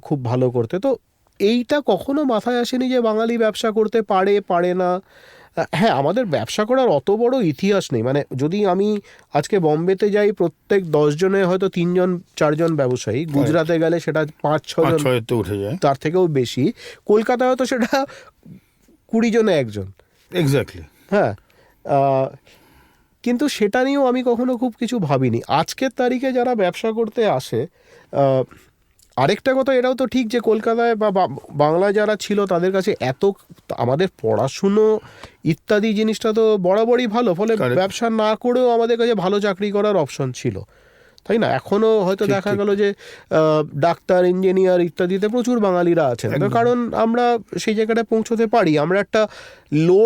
খুব ভালো করতে। তো এইটা কখনো মাথায় আসেনি যে বাঙালি ব্যবসা করতে পারে না। হ্যাঁ, আমাদের ব্যবসা করার অত বড় ইতিহাস নেই। মানে যদি আমি আজকে বম্বেতে যাই, প্রত্যেক 10 জনে হয়তো 3-4 জন ব্যবসায়ী, গুজরাটে গেলে সেটা 5-6 জন উঠে যায়, তার থেকেও বেশি। কলকাতায় হয়তো সেটা 20 জনে 1 জন। এক্স্যাক্টলি। হ্যাঁ, কিন্তু সেটা নিয়েও আমি কখনো খুব কিছু ভাবিনি। আজকের তারিখে যারা ব্যবসা করতে আসে, আরেকটা কথা, এটাও তো ঠিক যে কলকাতায় বা বাংলায় যারা ছিল তাদের কাছে এত আমাদের পড়াশুনো ইত্যাদি জিনিসটা তো বরাবরই ভালো, ফলে ব্যবসা না করেও আমাদের কাছে ভালো চাকরি করার অপশন ছিল, তাই না? এখনও হয়তো দেখা গেল যে ডাক্তার, ইঞ্জিনিয়ার ইত্যাদিতে প্রচুর বাঙালিরা আছেন, কারণ আমরা সেই জায়গাটায় পৌঁছতে পারি, আমরা একটা লো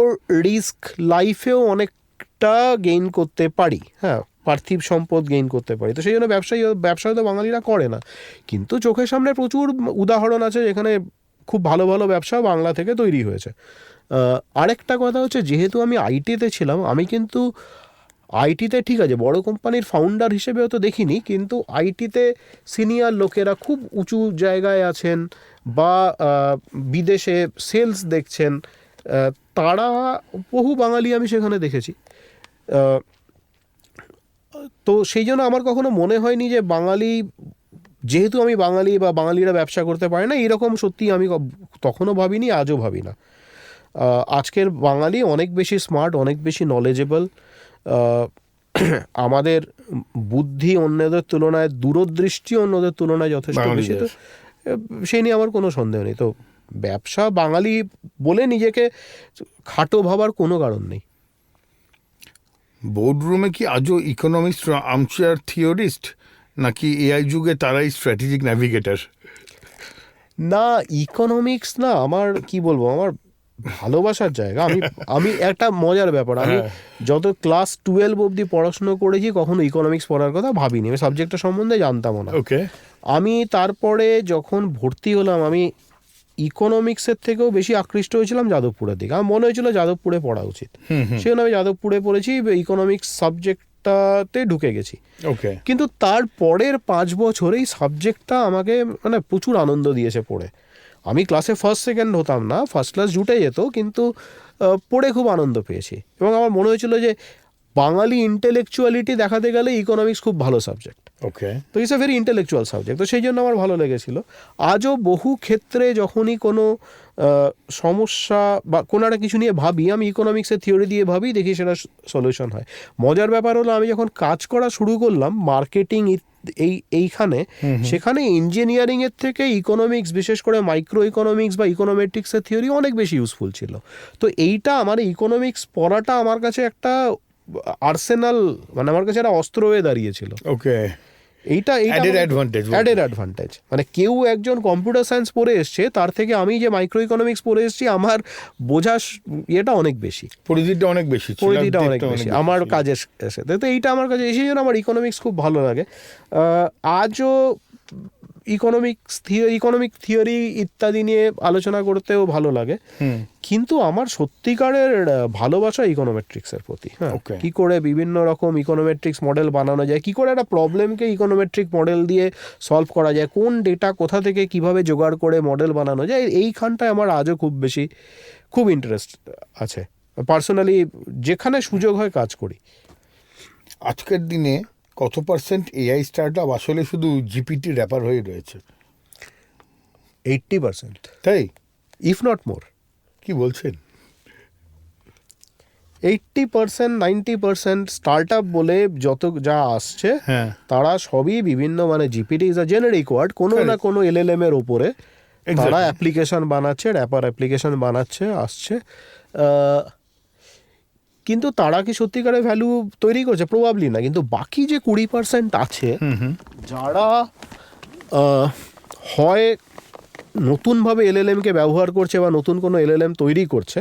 রিস্ক লাইফেও অনেকটা গেইন করতে পারি, হ্যাঁ, পার্থিব সম্পদ গেইন করতে পারি। তো সেই জন্য ব্যবসায় তো বাঙালিরা করে না, কিন্তু চোখের সামনে প্রচুর উদাহরণ আছে যেখানে খুব ভালো ভালো ব্যবসা বাংলা থেকে তৈরি হয়েছে। আরেকটা কথা হচ্ছে, যেহেতু আমি আইটিতে ছিলাম, আমি কিন্তু আইটিতে ঠিক আছে বড় কোম্পানির ফাউন্ডার হিসেবেও তো দেখিনি, কিন্তু আইটিতে সিনিয়র লোকেরা খুব উঁচু জায়গায় আছেন বা বিদেশে সেলস দেখছেন, তারা বহু বাঙালি আমি সেখানে দেখেছি। তো সেই জন্য আমার কখনো মনে হয়নি যে বাঙালি, যেহেতু আমি বাঙালি বা বাঙালিরা ব্যবসা করতে পারে না, এরকম সত্যি আমি তখনও ভাবিনি, আজও ভাবি না। আজকের বাঙালি অনেক বেশি স্মার্ট, অনেক বেশি নলেজেবল, আমাদের বুদ্ধি অন্যদের তুলনায়, দূরদৃষ্টি অন্যদের তুলনায় যথেষ্ট বেশি, তো সেই নিয়ে আমার কোনো সন্দেহ নেই। তো ব্যবসা বাঙালি বলে নিজেকে খাটো ভাবার কোনো কারণ নেই। বোর্ডরুমে কি আজও ইকোনমিক্স আর্মচেয়ার থিওরিস্ট, নাকি এআই যুগে তারাই স্ট্র্যাটেজিক ন্যাভিগেটর? না, ইকোনমিক্স না, আমার কি বলবো, আমার ভালোবাসার জায়গা। আমি একটা মজার ব্যাপার, আমি যত ক্লাস 12 অবধি পড়াশুনো করেছি কখনো ইকোনমিক্স পড়ার কথা ভাবিনি, আমি সাবজেক্টটা সম্বন্ধে জানতামও না। ওকে, আমি তারপরে যখন ভর্তি হলাম, আমি ইকোনমিক্সের থেকেও বেশি আকৃষ্ট হয়েছিলাম যাদবপুরের দিকে। আমার মনে হয়েছিল যাদবপুরে পড়া উচিত, সেজন্য আমি যাদবপুরে পড়েছি, ইকোনমিক্স সাবজেক্টটাতে ঢুকে গেছি। ওকে, কিন্তু তার পরের 5 বছর এই সাবজেক্টটা আমাকে মানে প্রচুর আনন্দ দিয়েছে পড়ে। আমি ক্লাসে ফার্স্ট সেকেন্ড হতাম না, ফার্স্ট ক্লাস জুটে যেত, কিন্তু পড়ে খুব আনন্দ পেয়েছি, এবং আমার মনে হয়েছিল যে বাঙালি ইন্টেলেকচুয়ালিটি দেখাতে গেলে ইকোনমিক্স খুব ভালো সাবজেক্ট। ওকে, তো it's a very intellectual subject, তো সেই জন্য আমার ভালো লেগেছিল। আজও বহু ক্ষেত্রে যখনই কোনো সমস্যা বা কোনো একটা কিছু নিয়ে ভাবি, আমি ইকোনমিক্সের থিওরি দিয়ে ভাবি, দেখি সেটা সলিউশন হয়। মজার ব্যাপার হলো, আমি যখন কাজ করা শুরু করলাম মার্কেটিং এইখানে, সেখানে ইঞ্জিনিয়ারিংয়ের থেকে ইকোনমিক্স, বিশেষ করে মাইক্রো ইকোনমিক্স বা ইকোনোমেট্রিক্সের থিওরি অনেক বেশি ইউজফুল ছিল। তো এইটা আমার ইকোনমিক্স পড়াটা আমার কাছে একটা আর্সেনাল, মানে আমার কাছে একটা অস্ত্র হয়ে দাঁড়িয়েছিল। ওকে, এইটা অ্যাডেড অ্যাডভান্টেজ, মানে কেউ একজন কম্পিউটার সায়েন্স পড়ে এসছে, তার থেকে আমি যে মাইক্রো ইকোনমিক্স পড়ে এসেছি, আমার বোঝার এটা অনেক বেশি, পরিধিটা অনেক বেশি আমার কাজের সাথে। তো এইটা আমার কাছে, সেই জন্য আমার ইকোনমিক্স খুব ভালো লাগে। আজও ইকোনমিক থিওরি ইত্যাদি নিয়ে আলোচনা করতেও ভালো লাগে, কিন্তু আমার সত্যিকারের ভালোবাসা ইকোনোমেট্রিক্সের প্রতি। হ্যাঁ, কি করে বিভিন্ন রকম ইকোনোমেট্রিক্স মডেল বানানো যায়, কি করে একটা প্রবলেমকে ইকোনোমেট্রিক মডেল দিয়ে সলভ করা যায়, কোন ডেটা কোথা থেকে কিভাবে জোগাড় করে মডেল বানানো যায়, এইখানটায় আমার আজও খুব ইন্টারেস্ট আছে। পার্সোনালি যেখানে সুযোগ হয় কাজ করি। আজকের দিনে কত পার্সেন্ট এআই স্টার্টআপ আসলে শুধু জিপিটি র্যাপার হয়ে রয়েছে? 80%, তাই? If not more. কি বলছেন? 80%, 90% স্টার্টআপ বলে যত যা আসছে, তারা সবই বিভিন্ন, মানে GPT is a generic word, কোনো না কোনো এলএলএম এর উপরে তারা অ্যাপ্লিকেশন বানাচ্ছে, র্যাপার অ্যাপ্লিকেশন বানাচ্ছে, আসছে। কিন্তু তারা কি সত্যিকারের ভ্যালু তৈরি করছে? প্রবাবলি না। কিন্তু বাকি যে 20% আছে, যারা হয় নতুনভাবে এলএলএমকে ব্যবহার করছে বা নতুন কোনো এলএলএম তৈরি করছে,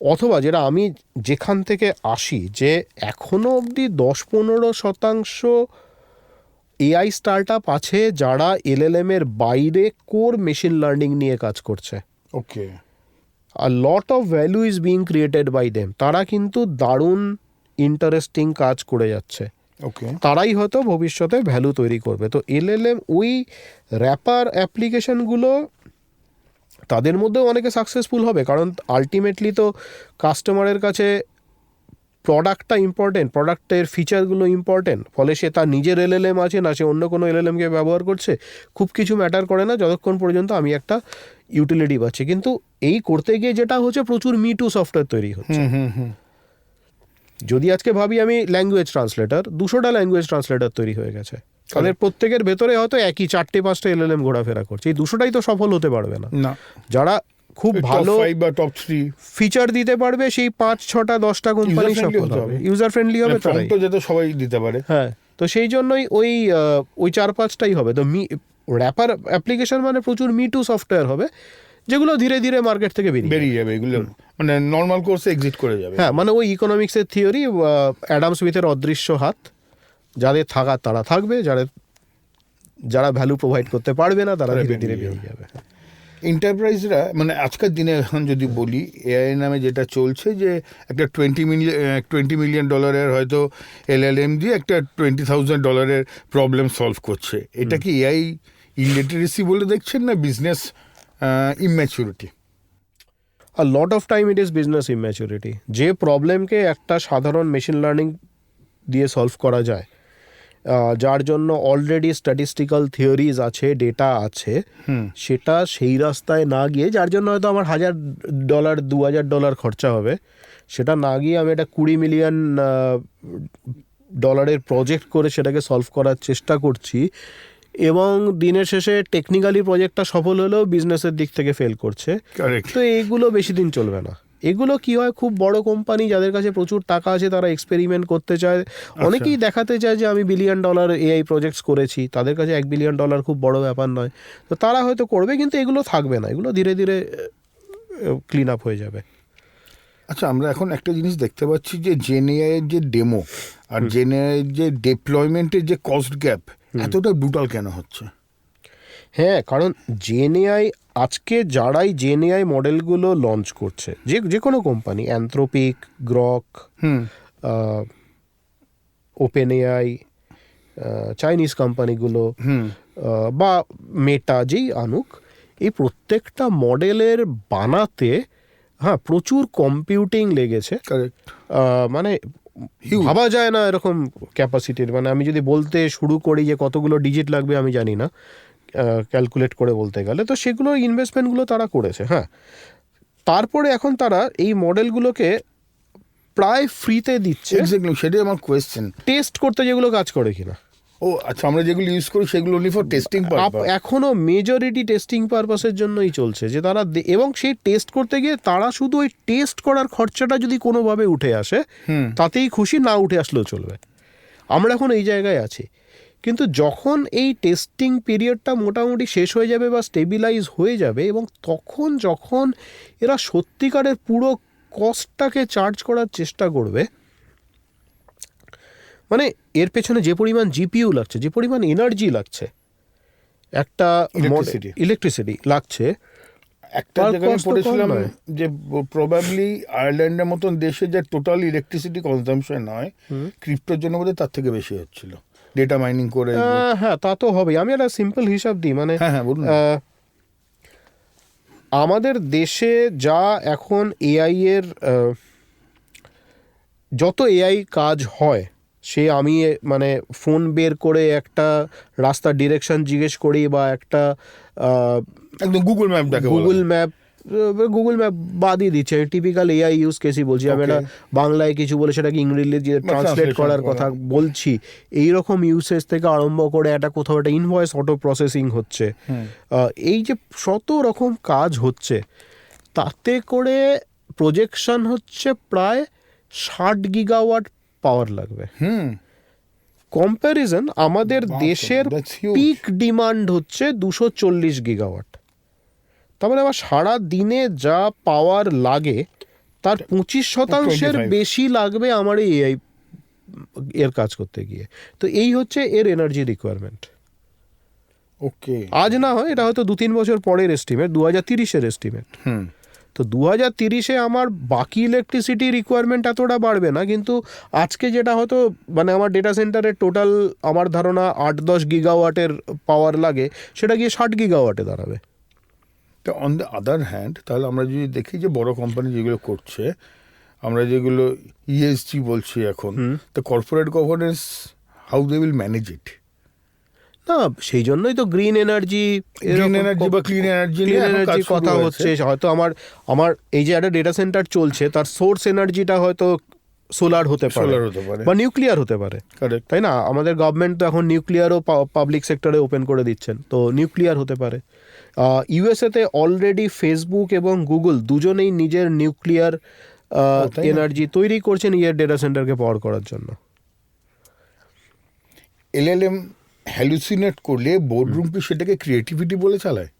অথবা যেটা আমি যেখান থেকে আসি, যে এখনো অবধি 10-15% এআই স্টার্টআপ আছে যারা এলএলএম এর বাইরে কোর মেশিন লার্নিং নিয়ে কাজ করছে। ওকে, a lot of value is being created by them. তারা কিন্তু দারুণ ইন্টারেস্টিং কাজ করে যাচ্ছে। ওকে, তারাই হয়তো ভবিষ্যতে ভ্যালু তৈরি করবে। তো এলএলএম, ওই র্যাপার অ্যাপ্লিকেশনগুলো, তাদের মধ্যেও অনেকে সাকসেসফুল হবে, কারণ আলটিমেটলি তো কাস্টমারের কাছে প্রোডাক্টটা ইম্পর্টেন্ট, প্রোডাক্টের ফিচারগুলো ইম্পর্টেন্ট, ফলে সে তার নিজের এলএলএম আছে না সে অন্য কোনো এলএলএমকে ব্যবহার করছে, খুব কিছু ম্যাটার করে না, যতক্ষণ পর্যন্ত আমি একটা ইউটিলিটি পাচ্ছি। কিন্তু এই করতে গিয়ে যেটা হচ্ছে, প্রচুর মিটু সফটওয়্যার তৈরি হচ্ছে। যদি আজকে ভাবি আমি ল্যাঙ্গুয়েজ ট্রান্সলেটার, 200টা ল্যাঙ্গুয়েজ ট্রান্সলেটার তৈরি হয়ে গেছে। তাদের প্রত্যেকের ভেতরে হয়তো একই 4-5টা LLM ঘোরাফেরা করছে, এই 200টাই তো সফল হতে পারবে না। যারা খুব ভালো টপ 3 ফিচার দিতে পারবে সেই 5-6টা 10টা কোম্পানি সফল হবে, ইউজার ফ্রেন্ডলি হবে, তারাই যাতে সবাই দিতে পারে। হ্যাঁ, তো সেই জন্যই ওই 4-5টাই হবে। তো র্যাপার অ্যাপ্লিকেশন মানে প্রচুর মিটু সফটওয়্যার হবে, যেগুলো ধীরে ধীরে মার্কেট থেকে বেরিয়ে যাবে, এগুলো মানে নর্মাল কোর্সে এক্সিট করে যাবে। হ্যাঁ, মানে ওই ইকোনমিক্সের থিওরি, অ্যাডাম স্মিথের অদৃশ্য হাত, যাদের থাকার তারা থাকবে, যারা ভ্যালু প্রোভাইড করতে পারবে না তারা ধীরে ধীরে বেরিয়ে যাবে। এন্টারপ্রাইজরা মানে আজকের দিনে এখন যদি বলি এআই নামে যেটা চলছে, যে একটা $20 মিলিয়ন হয়তো LLM দিয়ে একটা $20,000 প্রবলেম সলভ করছে, এটা কি এআই ইলিটারেসি বলে দেখছেন না business immaturity? A lot of time it is business immaturity. যে প্রবলেমকে একটা সাধারণ মেশিন লার্নিং দিয়ে সলভ করা যায়, যার জন্য অলরেডি স্ট্যাটিস্টিক্যাল থিওরিজ আছে, ডেটা আছে, সেটা সেই রাস্তায় না গিয়ে, যার জন্য হয়তো আমার $1,000 $2,000 খরচা হবে, সেটা না গিয়ে আমি একটা $20 মিলিয়ন প্রজেক্ট করে সেটাকে সলভ করার চেষ্টা করছি, এবং দিনের শেষে টেকনিক্যালি প্রজেক্টটা সফল হলেও বিজনেসের দিক থেকে ফেল করছে। তো এইগুলো বেশি দিন চলবে না। এগুলো কি হয়, খুব বড় কোম্পানি যাদের কাছে প্রচুর টাকা আছে, তারা এক্সপেরিমেন্ট করতে চায়, অনেকেই দেখাতে চায় যে আমি $1 বিলিয়ন AI প্রজেক্টস করেছি, তাদের কাছে $1 বিলিয়ন খুব বড় ব্যাপার নয়, তো তারা হয়তো করবে, কিন্তু এগুলো থাকবে না, এগুলো ধীরে ধীরে ক্লিন আপ হয়ে যাবে। আচ্ছা, আমরা এখন একটা জিনিস দেখতে পাচ্ছি যে জেনএআই এর যে ডেমো আর জেনএআই এর যে ডেপ্লয়মেন্টের যে কস্ট গ্যাপ এতটা ব্রুটাল কেন হচ্ছে? হ্যাঁ, কারণ জেনএআই আজকে যারাই জেনএআই মডেলগুলো লঞ্চ করছে, যে কোনো company, Anthropic, Grok, OpenAI, Chinese কোম্পানিগুলো, বা মেটা, যেই আনুক, এই প্রত্যেকটা মডেলের বানাতে প্রচুর কম্পিউটিং লেগেছে। মানে ভাবা যায় না এরকম ক্যাপাসিটির, মানে আমি যদি বলতে শুরু করি যে কতগুলো ডিজিট লাগবে আমি জানি না, ক্যালকুলেট করে বলতে গেলে, তো সেগুলো ইনভেস্টমেন্টগুলো তারা করেছে। হ্যাঁ, তারপরে এখন তারা এই মডেলগুলোকে প্রায় ফ্রিতে দিচ্ছে। সেটাই আমার কোয়েশ্চেন, টেস্ট করতে, যেগুলো কাজ করে কিনা। ও আচ্ছা, আমরা যেগুলো ইউজ করি সেগুলো অনলি ফর টেস্টিং পারপাস, এখনো মেজরিটি টেস্টিং পারপাসের জন্যই চলছে, যে তারা, এবং সেই টেস্ট করতে গিয়ে তারা শুধু ওই টেস্ট করার খরচাটা যদি কোনোভাবে উঠে আসে তাতেই খুশি, না উঠে আসলেও চলবে। আমরা এখন এই জায়গায় আছি, কিন্তু যখন এই টেস্টিং পিরিয়ডটা মোটামুটি শেষ হয়ে যাবে বা স্টেবিলাইজ হয়ে যাবে, এবং তখন যখন এরা সত্যিকারের পুরো কস্টটাকে চার্জ করার চেষ্টা করবে, মানে এর পেছনে যে পরিমাণ জিপিইউ লাগছে, যে পরিমাণ এনার্জি লাগছে, একটা ইলেকট্রিসিটি লাগছে, একটা জায়গায় পড়েছিলাম যে প্রবাবলি আয়ারল্যান্ডের মতন দেশে যে টোটাল ইলেকট্রিসিটি কনজাম্পশন হয় ক্রিপ্টোর জন্য বোধহয় তার থেকে বেশি হচ্ছিল, ডেটা মাইনিং করে। হ্যাঁ, তা তো হবেই। আমি একটা সিম্পল হিসাব দিই, মানে আমাদের দেশে যা এখন এআই এর যত এআই কাজ হয়, সে আমি মানে ফোন বের করে একটা রাস্তার ডিরেকশন জিজ্ঞেস করি, বা একটা একদম গুগল ম্যাপ বাদিয়ে দিচ্ছে, টিপিক্যাল এআই ইউজ কেসই বলছি আমি, একটা বাংলায় কিছু বলে সেটাকে ইংরেজিতে ট্রান্সলেট করার কথা বলছি, এইরকম ইউসেজ থেকে আরম্ভ করে একটা কোথাও একটা ইনভয়েস অটো প্রসেসিং হচ্ছে, এই যে শত রকম কাজ হচ্ছে, তাতে করে প্রজেকশন হচ্ছে প্রায় 60 গিগাওয়াট পাওয়ার লাগবে। কম্প্যারিজন, আমাদের দেশের পিক ডিমান্ড হচ্ছে 240 গিগাওয়াট। তার মানে আবার সারা দিনে যা পাওয়ার লাগে তার 25% বেশি লাগবে আমার এই এআই এর কাজ করতে গিয়ে। তো এই হচ্ছে এর এনার্জি রিকোয়ারমেন্ট। ওকে, আজ না হয়, এটা হয়তো 2-3 বছর পরের এস্টিমেট, 2030-এর এস্টিমেট। তো 2030-এ আমার বাকি ইলেকট্রিসিটি রিকোয়ারমেন্ট এতটা বাড়বে না, কিন্তু আজকে যেটা হয়তো মানে আমার ডেটা সেন্টারের টোটাল আমার ধারণা 8-10 গিগাওয়াটের পাওয়ার লাগে, সেটা গিয়ে 60 গিগাওয়াটে দাঁড়াবে। তো অন দ্য আদার হ্যান্ড, তাহলে আমরা যদি দেখি যে বড় কোম্পানি যেগুলো করছে, আমরা যেগুলো ইএসজি বলছি এখন, তো corporate governance, how they will manage it? না, সেই জন্যই তো গ্রিন এনার্জি বা ক্লিন এনার্জি কথা হচ্ছে। হয়তো আমার এই যে একটা ডেটা সেন্টার চলছে, তার সোর্স এনার্জিটা হয়তো সোলার হতে পারে বা নিউক্লিয়ার হতে পারে, তাই না? আমাদের গভর্নমেন্ট তো এখন নিউক্লিয়ারও পাবলিক সেক্টরে ওপেন করে দিচ্ছেন, তো নিউক্লিয়ার হতে পারে। ইউএসএতে অলরেডি ফেসবুক এবং গুগল দুজনেই নিজের নিউক্লিয়ার এনার্জি তৈরি করছে নিজের ডেটা সেন্টারকে পাওয়ার করার জন্য। এলএলএম হ্যালুসিনেট করলে বোর্ডরুম কি সেটাকে ক্রিয়েটিভিটি বলে চালায়?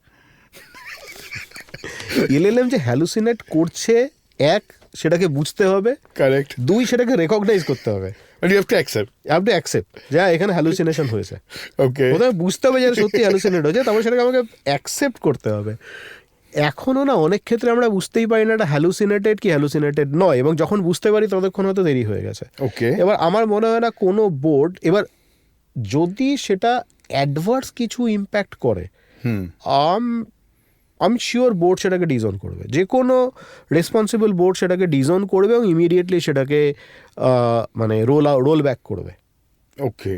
এলএলএম যে হ্যালুসিনেট করছে, এক, সেটাকে বুঝতে হবে, কারেক্ট। দুই, সেটাকে রেকগনাইজ করতে হবে। And you have to accept. You have to accept যা এখানে হ্যালুসিনেশন হয়েছে। ওকে, প্রথমে বুঝতে হবে যে সত্যি হ্যালুসিনেট হয়েছে, তারপর সেটাকে আমাকে অ্যাকসেপ্ট করতে হবে। এখনও না অনেক ক্ষেত্রে আমরা বুঝতেই পারি না এটা হ্যালুসিনেটেড কি হ্যালুসিনেটেড নয়, এবং যখন বুঝতে পারি ততক্ষণ হয়তো দেরি হয়ে গেছে। ওকে, এবার আমার মনে হয় না কোনো বোর্ড, এবার যদি সেটা অ্যাডভার্স কিছু ইম্প্যাক্ট করে, আমি শিওর বোর্ড সেটাকে ডিজোন করবে, যে কোনো রেসপন্সিবল বোর্ড সেটাকে ডিজোন করবে এবং ইমিডিয়েটলি সেটাকে মানে রোল ব্যাক করবে। ওকে,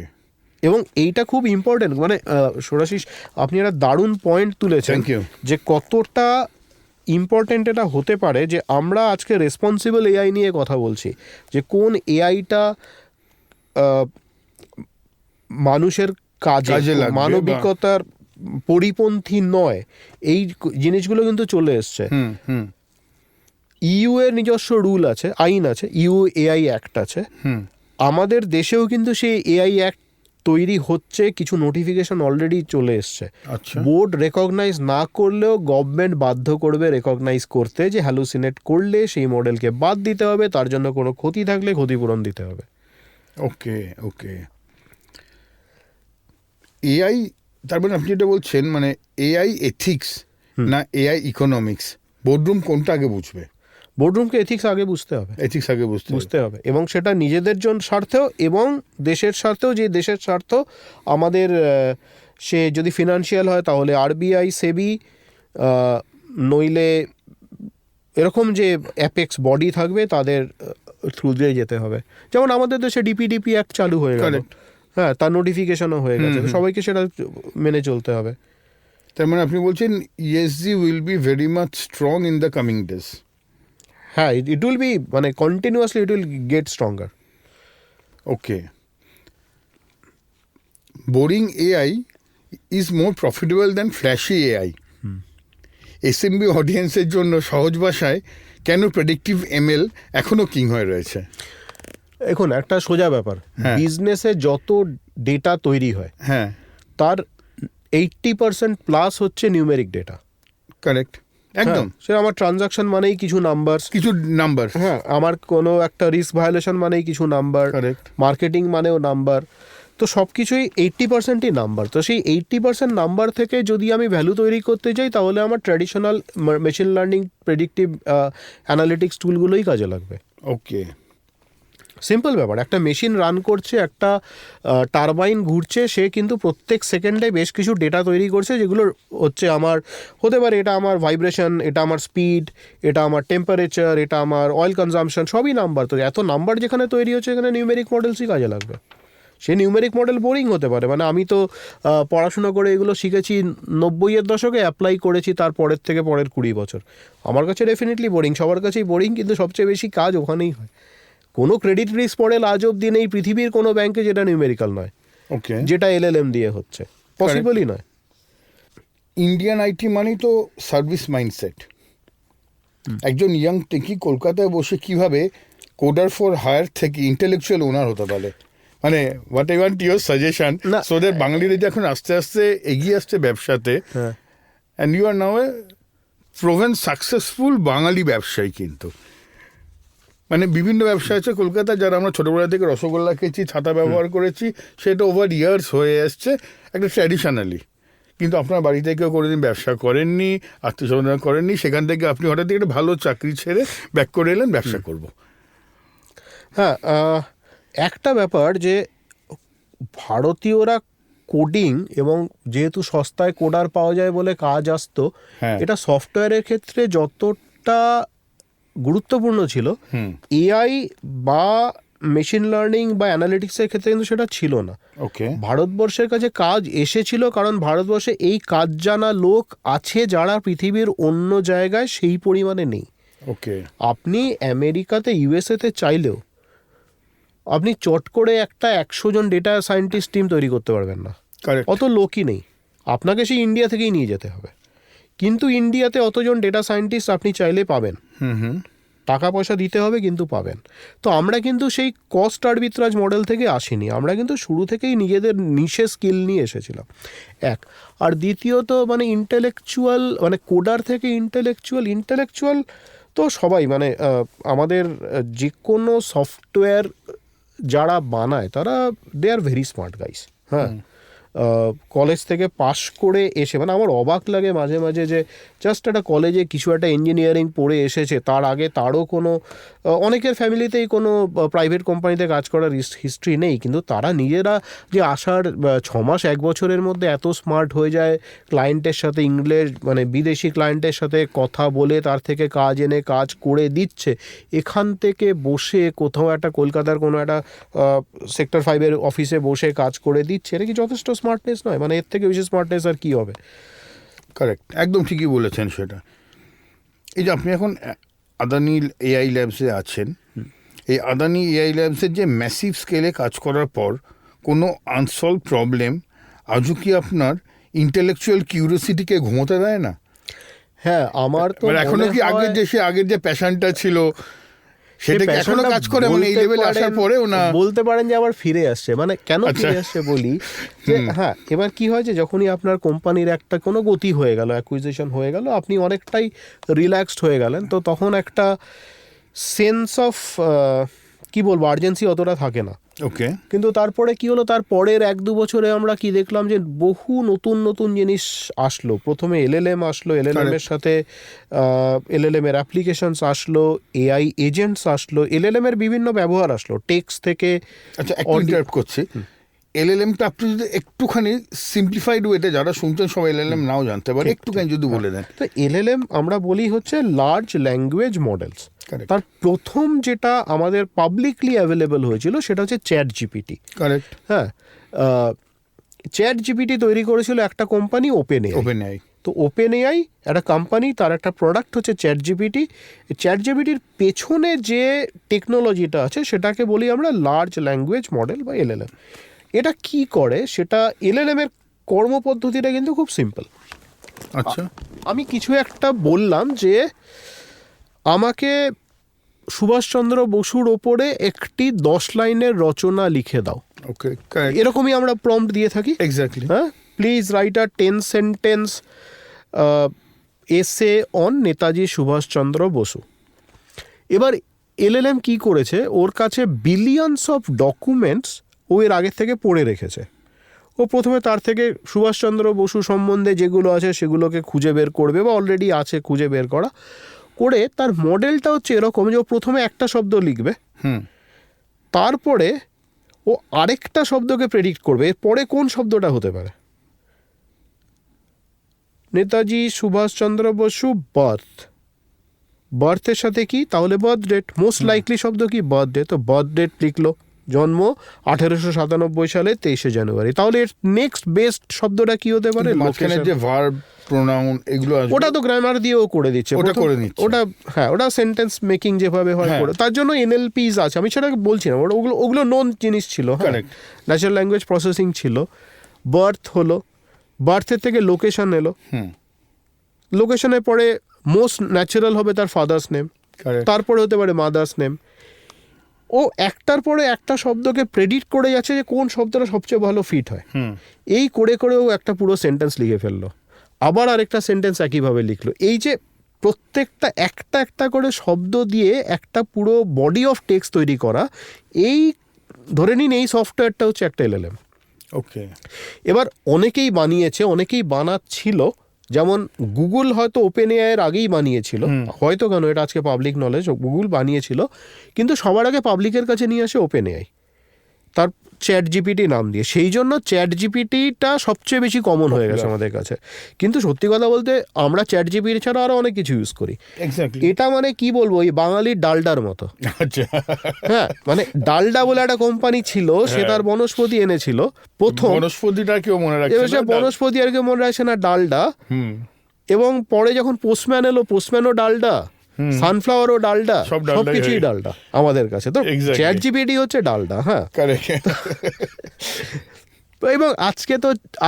এবং এইটা খুব ইম্পর্টেন্ট, মানে ষোড়াশিস আপনি একটা দারুণ পয়েন্ট তুলেছেন যে কতটা ইম্পর্টেন্ট এটা হতে পারে যে আমরা আজকে রেসপন্সিবল এআই নিয়ে কথা বলছি, যে কোন এআইটা মানুষের কাজে মানবিকতার পরিপন্থী নয়, এই জিনিসগুলো কিন্তু চলে এসছে। ইউ এর নিজস্ব রুল আছে, আইন আছে, ইউ এআই অ্যাক্ট আছে। আমাদের দেশেও কিন্তু সেই এআই অ্যাক্ট তৈরি হচ্ছে, কিছু নোটিফিকেশন অলরেডি চলে এসছে। বোর্ড রেকগনাইজ না করলেও গভর্নমেন্ট বাধ্য করবে রেকগনাইজ করতে, যে হ্যালুসিনেট করলে সেই মডেলকে বাদ দিতে হবে, তার জন্য কোনো ক্ষতি থাকলে ক্ষতিপূরণ দিতে হবে। ওকে, ওকে। এআই, তার মানে আপনি যেটা বলছেন, মানে এআই এথিক্স না এআই ইকোনমিক্স, বোর্ডরুম কোনটা আগে বুঝবে? বোর্ডরুমকে এথিক্স আগে বুঝতে হবে, এথিক্স আগে বুঝতে হবে, এবং সেটা নিজেদের জন্য স্বার্থেও এবং দেশের স্বার্থেও। যে দেশের স্বার্থ আমাদের, সে যদি ফিনান্সিয়াল হয় তাহলে আরবিআই, সেবি, নইলে এরকম যে অ্যাপেক্স বডি থাকবে তাদের থ্রু দিয়ে যেতে হবে। যেমন আমাদের দেশে ডিপিডিপি অ্যাক্ট চালু হয়ে গেল, হ্যাঁ, তার নোটিফিকেশনও হয়ে গেছে, সবাইকে সেটা মেনে চলতে হবে। তার মানে আপনি বলছেন ESG will be very much strong in the coming days. হ্যাঁ, ইট উইল বি, মানে continuously it will get stronger. Okay, boring AI is more profitable than flashy AI. SMB অডিয়েন্সের জন্য সহজ ভাষায় কেন প্রেডিক্টিভ এমএল এখনো কিং হয়ে রয়েছে? এখন একটা সোজা ব্যাপার, বিজনেসে যত ডেটা তৈরি হয়, হ্যাঁ, তার 80% প্লাস হচ্ছে নিউমেরিক ডেটা। কারেক্ট, একদম। সে আমার ট্রানজাকশন মানেই কিছু নাম্বার, হ্যাঁ, আমার কোনো একটা রিস্ক ভায়োলেশন মানেই কিছু নাম্বার, মার্কেটিং মানেও নাম্বার, তো সব কিছুই 80%ই নাম্বার। তো সেই 80% নাম্বার থেকে যদি আমি ভ্যালু তৈরি করতে যাই, তাহলে আমার traditional machine learning, predictive analytics টুলগুলোই কাজে লাগবে। ওকে, সিম্পল ব্যাপার, একটা মেশিন রান করছে, একটা টারবাইন ঘুরছে, সে কিন্তু প্রত্যেক সেকেন্ডে বেশ কিছু ডেটা তৈরি করছে, যেগুলো হচ্ছে আমার হতে পারে এটা আমার ভাইব্রেশন, এটা আমার স্পিড, এটা আমার টেম্পারেচার, এটা আমার অয়েল কনজাম্পশন, সবই নাম্বার। তো এত নাম্বার যেখানে তৈরি হচ্ছে, এখানে নিউমেরিক মডেলসই কাজে লাগবে। সে নিউমেরিক মডেল বোরিং হতে পারে, মানে আমি তো পড়াশোনা করে এগুলো শিখেছি 90-এর দশকে, অ্যাপ্লাই করেছি তার পরের থেকে পরের 20 বছর, আমার কাছে ডেফিনেটলি বোরিং, সবার কাছেই বোরিং, কিন্তু সবচেয়ে বেশি কাজ ওখানেই হয়। কোনো ক্রেডিট রিস্ক মডেল আজ অব্দি নেই পৃথিবীর কোনো ব্যাংকে যেটা নিউমেরিক্যাল নয়, ওকে, যেটা এলএলএম দিয়ে হচ্ছে, পসিবলই নয়। ইন্ডিয়ান আইটি মানেই তো সার্ভিস মাইন্ডসেট। একজন ইয়াং টেকি কলকাতায় বসে কিভাবে কোডার ফর হায়ার থেকে ইন্টেলেকচুয়াল ওনার হতে পারে? মানে what I want your suggestion, so that বাঙালিরা যে এখন আস্তে আস্তে এগিয়ে আসছে ব্যবসাতে, and you are now a proven successful Bengali ব্যবসায়ী। কিন্তু মানে বিভিন্ন ব্যবসা আছে কলকাতা, যারা আমরা ছোটোবেলা থেকে রসগোল্লা খেয়েছি, ছাতা ব্যবহার করেছি, সেটা ওভার ইয়ার্স হয়ে আসছে একটা ট্র্যাডিশনালি। কিন্তু আপনার বাড়িতে কেউ কোনোদিন ব্যবসা করেননি, আত্মীয়স্বজন করেননি, সেখান থেকে আপনি হঠাৎ একটা ভালো চাকরি ছেড়ে ব্যাক করে এলেন ব্যবসা করব। হ্যাঁ, একটা ব্যাপার যে ভারতীয়রা কোডিং, এবং যেহেতু সস্তায় কোডার পাওয়া যায় বলে কাজ আসতো, এটা সফটওয়্যারের ক্ষেত্রে যতটা গুরুত্বপূর্ণ ছিল, এআই বা মেশিন লার্নিং বা অ্যানালিটিক্সের ক্ষেত্রে কিন্তু সেটা ছিল না। ওকে, ভারতবর্ষের কাছে কাজ এসেছিল কারণ ভারতবর্ষে এই কাজ জানা লোক আছে যারা পৃথিবীর অন্য জায়গায় সেই পরিমাণে নেই। ওকে, আপনি আমেরিকাতে, ইউএসএতে চাইলেও আপনি চট করে একটা 100 জন ডেটা সায়েন্টিস্ট টিম তৈরি করতে পারবেন না, Correct. অত লোকই নেই, আপনাকে সেই ইন্ডিয়া থেকেই নিয়ে যেতে হবে। কিন্তু ইন্ডিয়াতে অতজন ডেটা সায়েন্টিস্ট আপনি চাইলে পাবেন, টাকা পয়সা দিতে হবে কিন্তু পাবেন। তো আমরা কিন্তু সেই কস্ট আরবিট্রাজ মডেল থেকে আসিনি, আমরা কিন্তু শুরু থেকেই নিজেদের নিশে স্কিল নিয়ে এসেছিলাম, এক। আর দ্বিতীয়ত মানে ইন্টেলেকচুয়াল, মানে কোডার থেকে ইন্টেলেকচুয়াল তো সবাই, মানে আমাদের যে কোনো সফটওয়্যার যারা বানায় তারা দে আর ভেরি স্মার্ট গাইস, হ্যাঁ। কলেজ থেকে পাশ করে এসে, মানে আমার অবাক লাগে মাঝে মাঝে যে জাস্ট একটা কলেজে কিছু একটা ইঞ্জিনিয়ারিং পড়ে এসেছে, তার আগে তারও কোনো অনেকের ফ্যামিলিতেই কোনো প্রাইভেট কোম্পানিতে কাজ করার হিস্ট্রি নেই, কিন্তু তারা নিজেরা যে আসার 6 মাস 1 বছরের মধ্যে এত স্মার্ট হয়ে যায়, ক্লায়েন্টের সাথে ইংলিশ, মানে বিদেশি ক্লায়েন্টের সাথে কথা বলে তার থেকে কাজ এনে কাজ করে দিচ্ছে, এখান থেকে বসে কোথাও একটা কলকাতার কোনো একটা সেক্টর 5-এর অফিসে বসে কাজ করে দিচ্ছে, এটা কি যথেষ্ট স্মার্টনেস নয়? মানে এর থেকে বেশি স্মার্টনেস আর কি হবে? কারেক্ট, একদম ঠিকই বলেছেন সেটা। এই যে আপনি এখন আদানি এআই ল্যাবসে আছেন, এই আদানি এআই ল্যাবসের যে ম্যাসিভ স্কেলে কাজ করার পর কোনো আনসলভ প্রবলেম আজও কি আপনার ইন্টেলেকচুয়াল কিউরিওসিটিকে ঘুমোতে দেয় না? হ্যাঁ, আমার তো এখনো কি আগের যে প্যাশনটা ছিল সেটা কি এখনো কাজ করে, মানে এই লেভেলে আসার পরেও না? বলতে পারেন যে আবার ফিরে আসছে। মানে কেন ফিরে আসছে বলি যে, হ্যাঁ, এবার কি হয় যে যখনই আপনার কোম্পানির একটা কোনো গতি হয়ে গেল, অ্যাকুইজিশন হয়ে গেল, আপনি অনেকটাই রিল্যাক্সড হয়ে গেলেন, তো তখন একটা সেন্স অফ কি বলবো, আর্জেন্সি অতটা থাকে না। ওকে। কিন্তু তারপরে কি হলো, তার পরের 1-2 বছরে আমরা কি দেখলাম যে বহু নতুন নতুন জিনিস আসলো। প্রথমে এলএলএম আসলো, এলএলএম এর সাথে এলএলএম এর অ্যাপ্লিকেশনস আসলো, এআই এজেন্টস আসলো, এলএলএম এর বিভিন্ন ব্যবহার আসলো, টেক্সট থেকে। আচ্ছা, একটু ইন্টারাপ্ট করছি। এলএলএমটা আপনি যদি একটুখানি সিম্পলিফাইড ওয়েতে, যারা শুনছেন সবাই এলএলএম নাও জানতে পারে, একটুখানি যদি বলে দেন। তো এলএলএম আমরা বলি হচ্ছে লার্জ ল্যাঙ্গুয়েজ মডেলস। তার প্রথম যেটা আমাদের পাবলিকলি অ্যাভেলেবল হয়েছিল সেটা হচ্ছে চ্যাট জিপিটি। কারেক্ট। হ্যাঁ, চ্যাট জিপিটি তৈরি করেছিল একটা কোম্পানি, ওপেন এআই। তো ওপেন এআই একটা কোম্পানি, তার একটা প্রোডাক্ট হচ্ছে চ্যাট জিপিটি। চ্যাট জিপিটির পেছনে যে টেকনোলজিটা আছে সেটাকে বলি আমরা লার্জ ল্যাঙ্গুয়েজ মডেল বা এলএলএম। এটা কি করে, সেটা এলএলএম এর কর্মপদ্ধতিটা কিন্তু খুব সিম্পল। আচ্ছা, আমি কিছু একটা বললাম যে আমাকে সুভাষচন্দ্র বসুর ওপরে একটি 10 লাইনের রচনা লিখে দাও। ওকে, এরকমই আমরা প্রম্পট দিয়ে থাকি। এক্স্যাক্টলি। হ্যাঁ, please write a 10 sentence essay on Netaji Subhash Chandra Bose. এবার এলএলএম কি করেছে, ওর কাছে বিলিয়নস অফ ডকুমেন্টস ও এর আগে থেকে পড়ে রেখেছে। ও প্রথমে তার থেকে সুভাষচন্দ্র বসু সম্বন্ধে যেগুলো আছে সেগুলোকে খুঁজে বের করবে, বা অলরেডি আছে খুঁজে বের করা, করে তার মডেলটা হচ্ছে এরকম যে ও প্রথমে একটা শব্দ লিখবে, তারপরে ও আরেকটা শব্দকে প্রেডিক্ট করবে এরপরে কোন শব্দটা হতে পারে। নেতাজি সুভাষচন্দ্র বসু বার্থের সাথে কি, তাহলে বার্থ ডেট, মোস্ট লাইকলি শব্দ কি, বার্থ ডে, তো বার্থ ডেট লিখলো, জন্ম 1897 সালে 23শে জানুয়ারি, তাহলে এর নেক্সট বেস্ট শব্দটা কি হতে পারে, যে ভার্ব, প্রোনাউন, এগুলো ওটা তো গ্রামার দিয়েও করে দিচ্ছে, ওটা হ্যাঁ, ওটা সেন্টেন্স মেকিং যেভাবে হয় করে, তার জন্য এনএলপিস আছে, আমি সেটা বলছি না, ওগুলো নন জিনিস ছিল, ন্যাচারাল ল্যাঙ্গুয়েজ প্রসেসিং ছিল। বার্থ হলো, বার্থের থেকে লোকেশন এলো, লোকেশনের পরে মোস্ট ন্যাচারাল হবে তার ফাদার্স নেম, তারপরে হতে পারে মাদার্স নেম। ও একটার পরে একটা শব্দকে প্রেডিক্ট করে যাচ্ছে যে কোন শব্দটা সবচেয়ে ভালো ফিট হয়। এই করে করে ও একটা পুরো সেন্টেন্স লিখে ফেললো, আবার আরেকটা সেন্টেন্স একইভাবে লিখলো। এই যে প্রত্যেকটা একটা একটা করে শব্দ দিয়ে একটা পুরো বডি অফ টেক্সট তৈরি করা, এই ধরে নিন এই সফটওয়্যারটা হচ্ছে একটা এলএলএম। ওকে। এবার অনেকেই বানিয়েছে, অনেকেই বানাচ্ছিল, যেমন গুগল হয়তো ওপেন এআই এর আগেই বানিয়েছিল, হয়তো, কেন এটা আজকে পাবলিক নলেজ, গুগল বানিয়েছিল, কিন্তু সবার আগে পাবলিকের কাছে নিয়ে আসে ওপেন এআই, তার চ্যাট জিপিটি নাম দিয়ে। সেই জন্য চ্যাট জিপিটিটা সবচেয়ে বেশি কমন হয়ে গেছে আমাদের কাছে। কিন্তু সত্যি কথা বলতে আমরা চ্যাট জিপিটি ছাড়া আরও অনেক কিছু ইউজ করি। এটা মানে কি বলবো, এই বাঙালির ডালডার মতো। হ্যাঁ, মানে ডালডা বলে একটা কোম্পানি ছিল, সে তার বনস্পতি এনেছিল প্রথম, বনস্পতিটা কেউ মনে রাখছে, বনস্পতি আর কেউ মনে রাখছে না, ডালডা। এবং পরে যখন পোস্টম্যান এলো, পোস্টম্যানও ডালডা, সানফ্লাওয়ারও ডালডা, সব ডালডাই সবকিছুই হয়। ডালডা আমাদের কাছে। তো Exactly. চ্যাট জিপিটি হচ্ছে ডালডা, হ্যাঁ। Correct. এবং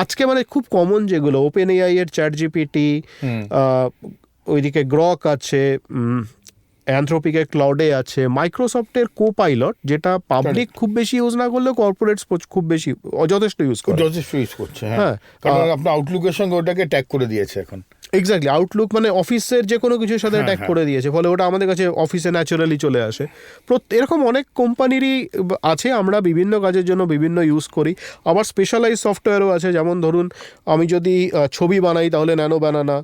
আজকে মানে খুব কমন যেগুলো ওপেন এআই এর চ্যাট জিপিটি, ওইদিকে গ্রক আছে, অ্যানথ্রোপিকের ক্লাউডে আছে, মাইক্রোসফটের কোপাইলট, যেটা পাবলিক খুব বেশি ইউজ না করলেও কর্পোরেটস খুব বেশি যথেষ্ট ইউজ করে। যথেষ্ট ইউজ করছে, হ্যাঁ। হ্যাঁ। কারণ আপনার আউটলুকের সঙ্গে ওটাকে ট্যাগ করে দিয়েছে এখন। এক্স্যাক্টলি, আউটলুক মানে অফিসের যে কোনো কিছুর সাথে ট্যাগ করে দিয়েছে, ফলে ওটা আমাদের কাছে অফিসে ন্যাচারালি চলে আসে। এরকম অনেক কোম্পানিরই আছে, আমরা বিভিন্ন কাজের জন্য বিভিন্ন ইউজ করি। আবার স্পেশালাইজ সফটওয়্যারও আছে, যেমন ধরুন আমি যদি ছবি বানাই তাহলে ন্যানো বানানা,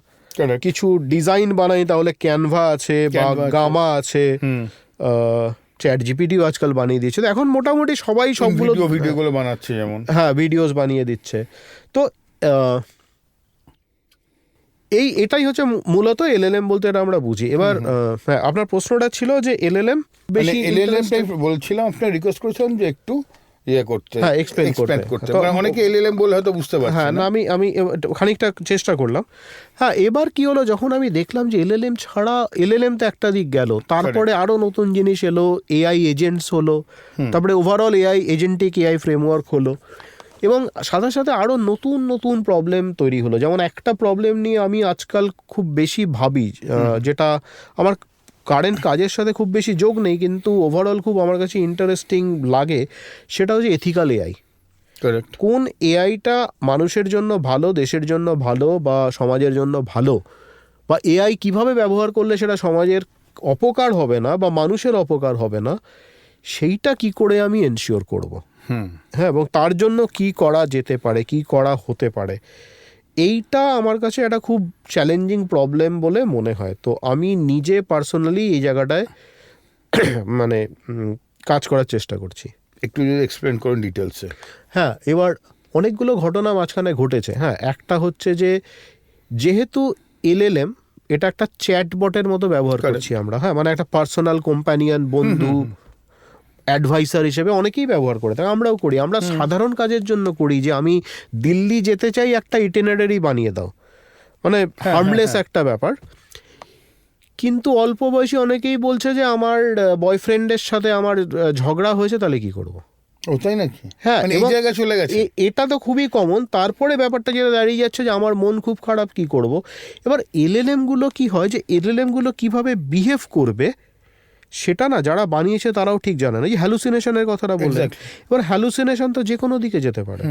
কিছু ডিজাইন বানাই তাহলে ক্যানভা আছে বা গামা আছে, চ্যাট জিপিটিও আজকাল বানিয়ে দিচ্ছে। তো এখন মোটামুটি সবাই সবগুলো ভিডিওগুলো বানাচ্ছে, যেমন হ্যাঁ ভিডিওস বানিয়ে দিচ্ছে। তো এটাই হচ্ছে মূলত এলএলএম বলতে এটা আমরা বুঝি। এবার হ্যাঁ, আপনার প্রশ্নটা ছিল যে এলএলএম বেশি এলএলএম টাইপ বলছিলাম, আপনি রিকোয়েস্ট করেছিলাম যে একটু ইয়ে করতে, হ্যাঁ এক্সপ্লেন করতে। অনেকে এলএলএম বলে হয়তো বুঝতে পারছে হ্যাঁ না, আমি খানিকটা চেষ্টা করলাম। হ্যাঁ, এবার কি হলো, যখন আমি দেখলাম যে এলএলএম ছাড়া, এলএলএম তো একটা দিক গেল, তারপরে আরো নতুন জিনিস এলো, এআই এজেন্টস হলো, তারপরে overall AI agentic AI framework হলো, এবং সাথে সাথে আরও নতুন নতুন প্রবলেম তৈরি হলো। যেমন একটা প্রবলেম নিয়ে আমি আজকাল খুব বেশি ভাবি, যেটা আমার কারেন্ট কাজের সাথে খুব বেশি যোগ নেই, কিন্তু ওভারঅল খুব আমার কাছে ইন্টারেস্টিং লাগে, সেটা হচ্ছে এথিক্যাল এআই। কোন এআইটা মানুষের জন্য ভালো, দেশের জন্য ভালো, বা সমাজের জন্য ভালো, বা এআই কিভাবে ব্যবহার করলে সেটা সমাজের অপকার হবে না বা মানুষের অপকার হবে না, সেইটা কি করে আমি এনশিওর করব। হ্যাঁ, এবং তার জন্য কি করা যেতে পারে, কি করা হতে পারে, এইটা আমার কাছে একটা খুব চ্যালেঞ্জিং প্রবলেম বলে মনে হয়। তো আমি নিজে পার্সোনালি এই জায়গাটায় মানে কাজ করার চেষ্টা করছি। একটু যদি এক্সপ্লেন করুন ডিটেলসে। হ্যাঁ, এবার অনেকগুলো ঘটনা মাঝখানে ঘটেছে। হ্যাঁ, একটা হচ্ছে যে যেহেতু এলএলএম এটা একটা চ্যাটবটের মতো ব্যবহার করছি আমরা, হ্যাঁ, মানে একটা পার্সোনাল কম্প্যানিয়ন, বন্ধু, অ্যাডভাইসার হিসেবে অনেকেই ব্যবহার করে থাকে, আমরাও করি। আমরা সাধারণ কাজের জন্য করি, যে আমি দিল্লি যেতে চাই, একটা ইটিনারারি বানিয়ে দাও, মানে হার্মলেস একটা ব্যাপার। কিন্তু অল্প বয়সী অনেকেই বলছে যে আমার বয়ফ্রেন্ডের সাথে আমার ঝগড়া হয়েছে, তাহলে কি করব। ওটাই নাকি? হ্যাঁ, এই জায়গায় চলে গেছে। এটা তো খুবই কমন। তারপরে ব্যাপারটা যেটা দাঁড়িয়ে যাচ্ছে যে আমার মন খুব খারাপ, কি করব। এবার এলএলএম গুলো কি হয়, যে এলএলএম গুলো কিভাবে বিহেভ করবে সেটা না যারা বানিয়েছে তারাও ঠিক জানে না। এই হ্যালুসিনেশনের কথাটা বললেন, এবার হ্যালুসিনেশন তো যে কোনো দিকে যেতে পারে।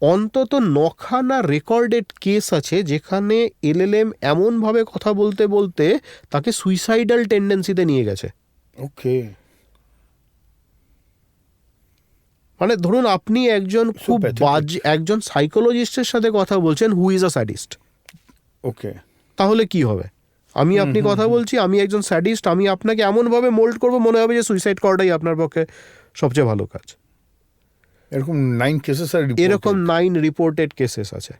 অন্তত 9খানা রেকর্ডেড কেস আছে যেখানে এলএলএম এমনভাবে কথা বলতে বলতে তাকে সুইসাইডাল টেন্ডেন্সিতে নিয়ে গেছে। ওকে, মানে ধরুন আপনি একজন খুব একজন সাইকোলজিস্টের সাথে কথা বলছেন, হু ইজ আ স্যাডিস্ট। ওকে, তাহলে কি হবে? আপনি কথা বলছি, আমি একজন স্যাডিস্ট, আমি আপনাকে এমনভাবে মোল্ড করবো মনে হবে যে সুইসাইড করাটাই আপনার পক্ষে সবচেয়ে ভালো কাজ। এরকম 9 রিপোর্টেড কেসেস আছে।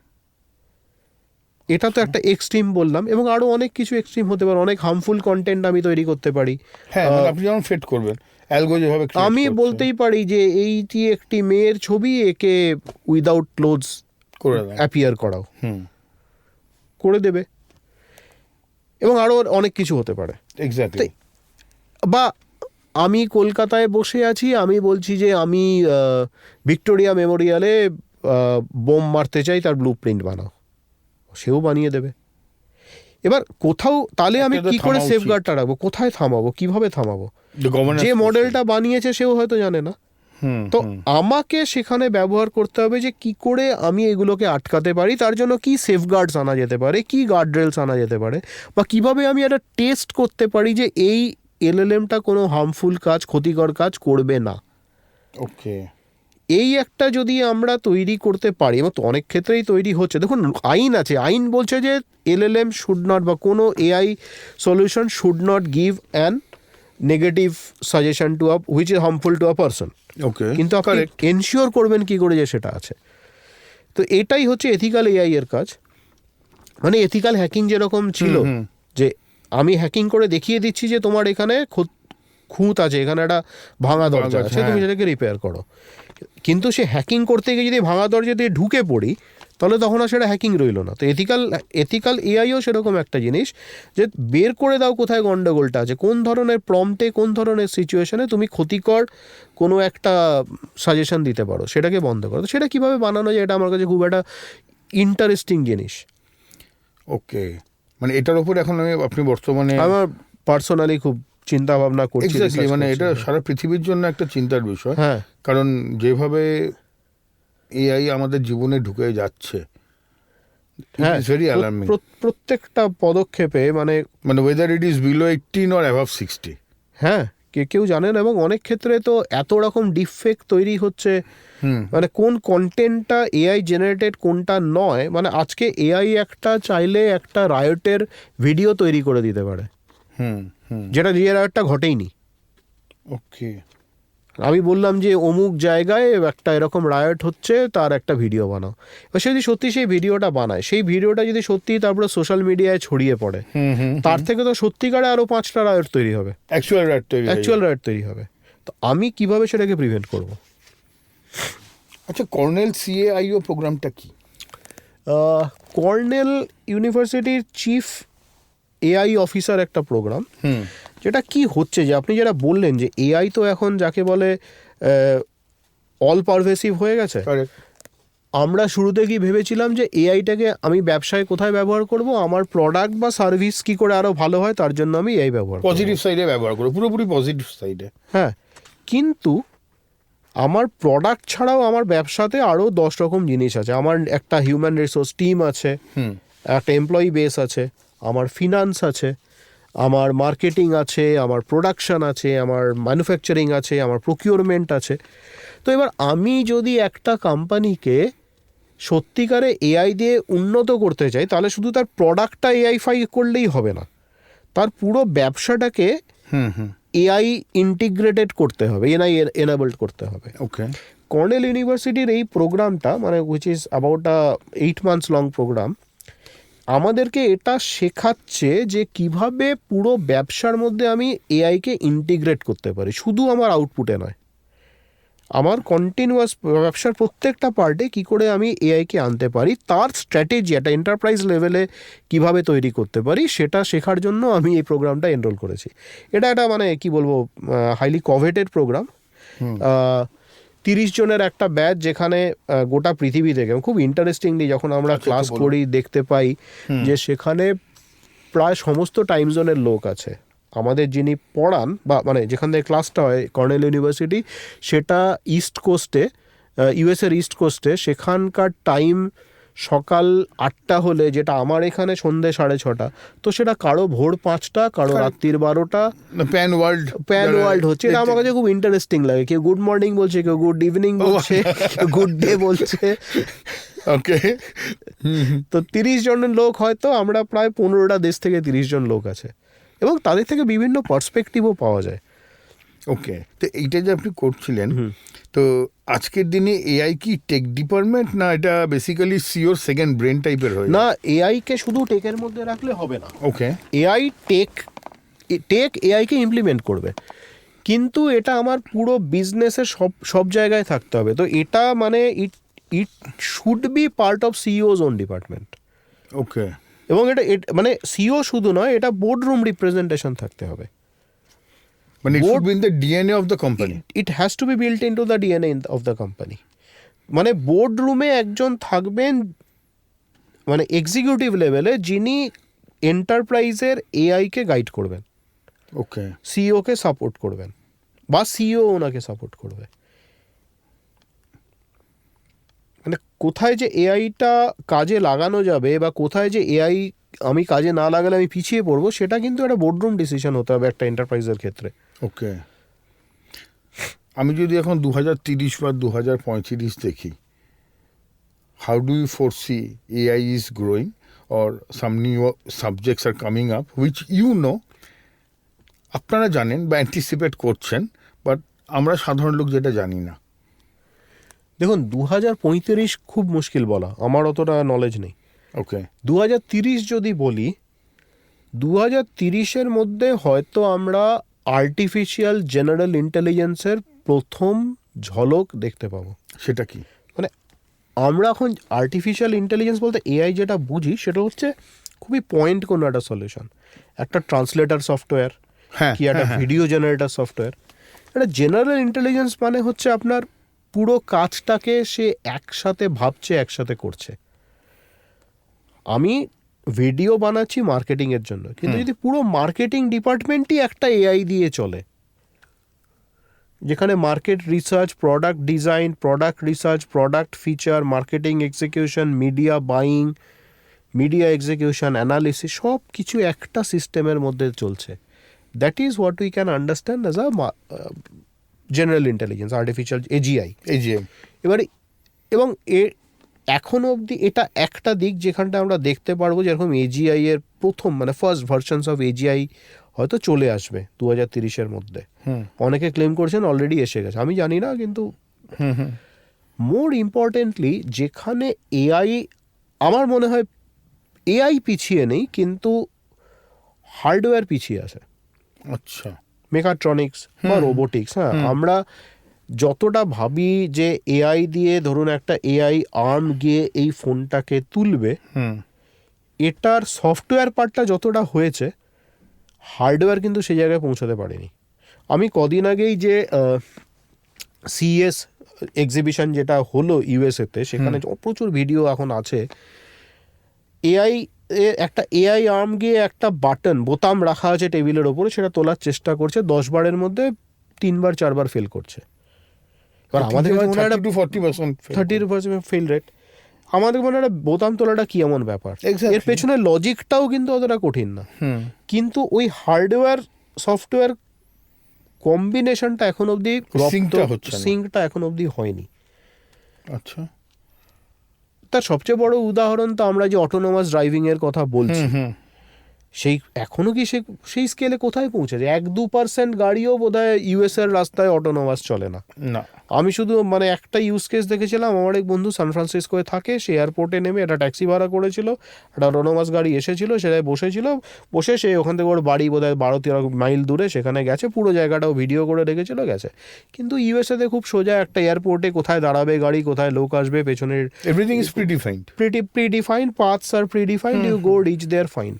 এটা তো একটা এক্সট্রিম বললাম, এবং আরো অনেক কিছু এক্সট্রিম হতে পারে। অনেক হার্মফুল কন্টেন্ট আমি তৈরি করতে পারি। হ্যাঁ, আপনি যেমন ফিট করবেন অ্যালগো যেভাবে আমি বলতেই পারি যে এইটি একটি মেয়ের ছবি, একে উইদাউট ক্লোথস অ্যাপিয়ার করাও, করে দেবে, এবং আরো অনেক কিছু হতে পারে। এক্স্যাক্টলি। বা আমি কলকাতায় বসে আছি, আমি বলছি যে আমি ভিক্টোরিয়া মেমোরিয়ালে বোম মারতে চাই, তার ব্লু প্রিন্ট বানাও, সেও বানিয়ে দেবে। এবার কোথাও তাহলে আমি কি করে সেফগার্ডটা রাখবো, কোথায় থামাবো, কিভাবে থামাবো? যে মডেলটা বানিয়েছে সেও হয়তো জানে না। তো আমাকে সেখানে ব্যবহার করতে হবে যে কি করে আমি এগুলোকে আটকাতে পারি, তার জন্য কি সেফগার্ডস আনা যেতে পারে, কি গার্ডরেলস আনা যেতে পারে, বা কিভাবে আমি একটা টেস্ট করতে পারি যে এই এলএলএমটা কোনো হার্মফুল কাজ, ক্ষতিকর কাজ করবে না। ওকে, এই একটা যদি আমরা তৈরি করতে পারি, এবং অনেক ক্ষেত্রেই তৈরি হচ্ছে। দেখুন, আইন আছে, আইন বলছে যে এলএলএম শুড নট, বা কোনো AI solution should not give an negative suggestion to which is harmful to a person. Okay, কিন্তু আপনি এনশিওর করবেন কি করে যে সেটা আছে। তো এটাই হচ্ছে এথিক্যাল এআই এর কাজ। মানে এথিক্যাল হ্যাকিং যেরকম ছিল, যে আমি হ্যাকিং করে দেখিয়ে দিচ্ছি যে তোমার এখানে খুঁত আছে, এখানে একটা ভাঙা দরজা আছে, তুমি সেটাকে রিপেয়ার করো। কিন্তু সে হ্যাকিং করতে গিয়ে যদি ভাঙা দরজা দিয়ে ঢুকে পড়ি, তাহলে তখন আর সেটা হ্যাকিং রইলো না। তো এথিক্যাল এআইও সেরকম একটা জিনিস যে বের করে দাও কোথায় গন্ডগোলটা আছে, কোন ধরনের প্রম্পটে কোন ধরনের সিচুয়েশনে তুমি ক্ষতিকর কোনো একটা সাজেশন দিতে পারো, সেটাকে বন্ধ করো। তো সেটা কীভাবে বানানো যায়, এটা আমার কাছে খুব একটা ইন্টারেস্টিং জিনিস। ওকে, মানে এটার উপর এখন আপনি বর্তমানে আমার পার্সোনালি খুব চিন্তা ভাবনা করছি, মানে এটা সারা পৃথিবীর জন্য একটা চিন্তার বিষয়। হ্যাঁ, কারণ যেভাবে এআই আমাদের জীবনে ঢুকে যাচ্ছে, হ্যাঁ, ভেরি অ্যালার্মিং। প্রত্যেকটা পদক্ষেপে মানে weather it is below 18 or above 60। হ্যাঁ, কেউ জানেন। এবং অনেক ক্ষেত্রে তো এত রকম ডিফেক্ট তৈরি হচ্ছে, মানে কোন কন্টেন্টটা এআই জেনারেটেড কোনটা নয়। মানে আজকে এআই একটা চাইলে একটা রায়টের ভিডিও তৈরি করে দিতে পারে, যেটা রিয়েল রায়টটা ঘটেইনি। ওকে, আমি বললাম যে অমুক জায়গায় একটা এরকম রায়ট হচ্ছে, তার একটা ভিডিও বানাও। এবার সে যদি সত্যি সেই ভিডিওটা বানায়, সেই ভিডিওটা যদি সত্যি তারপরে সোশ্যাল মিডিয়ায় ছড়িয়ে পড়ে, তার থেকে তো সত্যিকারে আরো 5টা রায়ট তৈরি হবে, অ্যাকচুয়াল রায়ট তৈরি হবে। তো আমি কিভাবে সেটাকে প্রিভেন্ট করব? আচ্ছা, কর্নেল সিএআইও প্রোগ্রামটা কি? কর্নেল ইউনিভার্সিটির চিফ এআই অফিসার একটা প্রোগ্রাম, যেটা কি হচ্ছে যে আপনি যেটা বললেন যে এআই তো এখন যাকে বলে অল পারভেসিভ হয়ে গেছে। আমরা শুরুতে কি ভেবেছিলাম যে এআইটাকে আমি ব্যবসায় কোথায় ব্যবহার করব, আমার প্রোডাক্ট বা সার্ভিস কি করে আরো ভালো হয় তার জন্য আমি এআই ব্যবহার করব, পজিটিভ সাইডে ব্যবহার করব, পুরোপুরি পজিটিভ সাইডে। হ্যাঁ, কিন্তু আমার প্রোডাক্ট ছাড়াও আমার ব্যবসাতে আরও 10 রকম জিনিস আছে। আমার একটা হিউম্যান রিসোর্স টিম আছে, একটা এমপ্লয়ি বেস আছে, আমার ফিনান্স আছে, আমার মার্কেটিং আছে, আমার প্রোডাকশন আছে, আমার ম্যানুফ্যাকচারিং আছে, আমার প্রকিউরমেন্ট আছে। তো এবার আমি যদি একটা কোম্পানিকে সত্যিকারে এআই দিয়ে উন্নত করতে চাই, তাহলে শুধু তার প্রোডাক্টটা এআইফাই করলেই হবে না, তার পুরো ব্যবসাটাকে এআই ইন্টিগ্রেটেড করতে হবে, এআই এনাবলড করতে হবে। ওকে, কর্নেল ইউনিভার্সিটির এই প্রোগ্রামটা মানে which is about 8 months long programme, আমাদেরকে এটা শেখাচ্ছে যে কিভাবে পুরো ব্যবসার মধ্যে আমি এআইকে ইন্টিগ্রেট করতে পারি, শুধু আমার আউটপুটে নয়, আমার কন্টিনিউয়াস ব্যবসার প্রত্যেকটা পার্টে কি করে আমি এআইকে আনতে পারি, তার স্ট্র্যাটেজি একটা এন্টারপ্রাইজ লেভেলে কিভাবে তৈরি করতে পারি, সেটা শেখার জন্য আমি এই প্রোগ্রামটা এনরোল করেছি। এটা একটা মানে কি বলবো, হাইলি কভেটেড প্রোগ্রাম। 30 জনের একটা ব্যাচ, যেখানে গোটা পৃথিবী থেকে, খুব ইন্টারেস্টিংলি যখন আমরা ক্লাস করি দেখতে পাই যে সেখানে প্রায় সমস্ত টাইম জোনের লোক আছে। আমাদের যিনি পড়ান বা মানে যেখান থেকে ক্লাসটা হয় কর্নেল ইউনিভার্সিটি, সেটা ইস্ট কোস্টে, ইউএসের ইস্ট কোস্টে, সেখানকার টাইম সকাল 8টা হলে যেটা আমার এখানে সন্ধ্যে 6:30, তো সেটা কারো ভোর 5টা, কারো রাত্রির 12টা, প্যান ওয়ার্ল্ড হচ্ছে। এটা আমার কাছে খুব ইন্টারেস্টিং লাগে। কেউ গুড মর্নিং বলছে, কেউ গুড ইভিনিং বলছে, কেউ গুড ডে বলছে। ওকে, তো 30 জনের লোক, হয়তো আমরা প্রায় 15টা দেশ থেকে 30 জন লোক আছে, এবং তাদের থেকে বিভিন্ন পার্সপেক্টিভও পাওয়া যায়। ওকে, তো এইটা যে আপনি করছিলেন, তো আজকের দিনে এআই কি টেক ডিপার্টমেন্ট, না এটা বেসিক্যালি সিওর সেকেন্ড ব্রেন টাইপের হয়? না, এআইকে শুধু টেকের মধ্যে রাখলে হবে না। ওকে, এআই টেক এআইকে ইমপ্লিমেন্ট করবে, কিন্তু এটা আমার পুরো বিজনেসের সব জায়গায় থাকতে হবে। তো এটা মানে it should be part of CEO's own department. Okay, এবং এটা মানে সিইও শুধু নয়, এটা বোর্ড রুম রিপ্রেজেন্টেশন থাকতে হবে। মানে it should be in the DNA of the company. It has to be built into the DNA of the company. মানে বোর্ড রুমে একজন থাকবেন মানে এক্সিকিউটিভ লেভেলে, যিনি এন্টারপ্রাইজের এআইকে গাইড করবেন, ওকে, সিইওকে সাপোর্ট করবেন, বা সিইও ওনাকে সাপোর্ট করবে। মানে কোথায় যে এআইটা কাজে লাগানো যাবে বা কোথায় যে এআই আমি কাজে না লাগালে আমি পিছিয়ে পড়বো, সেটা কিন্তু একটা বোর্ডরুম ডিসিশন হতে হবে একটা এন্টারপ্রাইজের ক্ষেত্রে। ওকে, আমি যদি এখন 2030 বা 2035 দেখি, how do you foresee AI is growing or some new subjects are coming up which আপনারা জানেন বা অ্যান্টিসিপেট করছেন, বাট আমরা সাধারণ লোক যেটা জানি না? দেখুন, 2035 খুব মুশকিল বলা, আমার অতটা নলেজ নেই। ওকে, 2030 যদি বলি, 2030-এর মধ্যে হয়তো আমরা আর্টিফিশিয়াল জেনারেল ইন্টেলিজেন্সের প্রথম ঝলক দেখতে পাবো। সেটা কি? মানে আমরা এখন আর্টিফিশিয়াল ইন্টেলিজেন্স বলতে এআই যেটা বুঝি সেটা হচ্ছে খুবই পয়েন্ট কোনো একটা সলিউশন। একটা ট্রান্সলেটার সফটওয়্যার, কি একটা ভিডিও জেনারেটর সফটওয়্যার। একটা জেনারেল ইন্টেলিজেন্স মানে হচ্ছে আপনার পুরো কাজটাকে সে একসাথে ভাবছে, একসাথে করছে। আমি ভিডিও বানাচ্ছি মার্কেটিংয়ের জন্য, কিন্তু যদি পুরো মার্কেটিং ডিপার্টমেন্টই একটা এআই দিয়ে চলে, যেখানে market research, product design, product research, product feature, marketing execution, media buying, media execution, analysis, সব কিছু একটা সিস্টেমের মধ্যে চলছে। That is what we can understand as a general intelligence, artificial AGI. এবারে এবং এখনো অবধি এটা একটা দিক যেখানটা আমরা দেখতে পারবো, যেরকম এজিআই এর প্রথম মানে ফার্স্ট ভার্সনস অফ এজিআই হয়তো চলে আসবে 2030-এর মধ্যে। অনেকে ক্লেম করছেন অলরেডি এসে গেছে, আমি জানি না। কিন্তু মোর ইম্পর্টেন্টলি যেখানে এআই, আমার মনে হয় এআই পিছিয়ে নেই, কিন্তু হার্ডওয়্যার পিছিয়ে আছে। আচ্ছা, মেকাট্রনিক্স বা রোবোটিক্স। হ্যাঁ, আমরা যতটা ভাবি যে এআই দিয়ে ধরুন একটা এআই আর্ম গিয়ে এই ফোনটাকে তুলবে, এটার সফটওয়্যার পার্টটা যতটা হয়েছে, হার্ডওয়্যার কিন্তু সেই জায়গায় পৌঁছাতে পারেনি। আমি কদিন আগেই যে সিএস এক্সিবিশন যেটা হলো ইউএসএতে, সেখানে প্রচুর ভিডিও এখন আছে। এআই একটা এআই আর্ম গিয়ে একটা বোতাম রাখা আছে টেবিলের ওপরে, সেটা তোলার চেষ্টা করছে, 10 বারের মধ্যে 3 বার 4 বার ফেল করছে। এবার আমাদের 30% ফেল রেট। আমাদের মনে একটা বোতাম তোলাটা কি এমন ব্যাপার, এর পেছনে লজিকটাও কিন্তু অতটা কঠিন না। কিন্তু ওই হার্ডওয়্যার সফটওয়্যার কম্বিনেশনটা এখন অবধি, সিঙ্কটা এখন অবধি হয়নি। আচ্ছা, তার সবচেয়ে বড় উদাহরণ তো আমরা যে অটোনোমাস ড্রাইভিং এর কথা বলছি, সেই এখনো কি সেই স্কেলে কোথায় পৌঁছেছে? 1-2% গাড়িও বোধহয় ইউএস এর রাস্তায় অটোনোমাস চলে না। আমি শুধু মানে একটা ইউজ কেস দেখেছিলাম, আমার এক বন্ধু সান ফ্রান্সিসকোয় থাকে, সে এয়ারপোর্টে নেমে একটা ট্যাক্সি ভাড়া করেছিল, একটা অটোনোমাস গাড়ি এসেছিল, সেটাই বসে সে ওখান থেকে ওর বাড়ি বোধহয় 12-13 মাইল দূরে, সেখানে গেছে, পুরো জায়গাটাও ভিডিও করে রেখেছিল, গেছে। কিন্তু ইউএসএতে খুব সোজা একটা এয়ারপোর্টে কোথায় দাঁড়াবে গাড়ি, কোথায় লোক আসবে, পেছনের everything is predefined, predefined paths R predefined, you go reach there fine.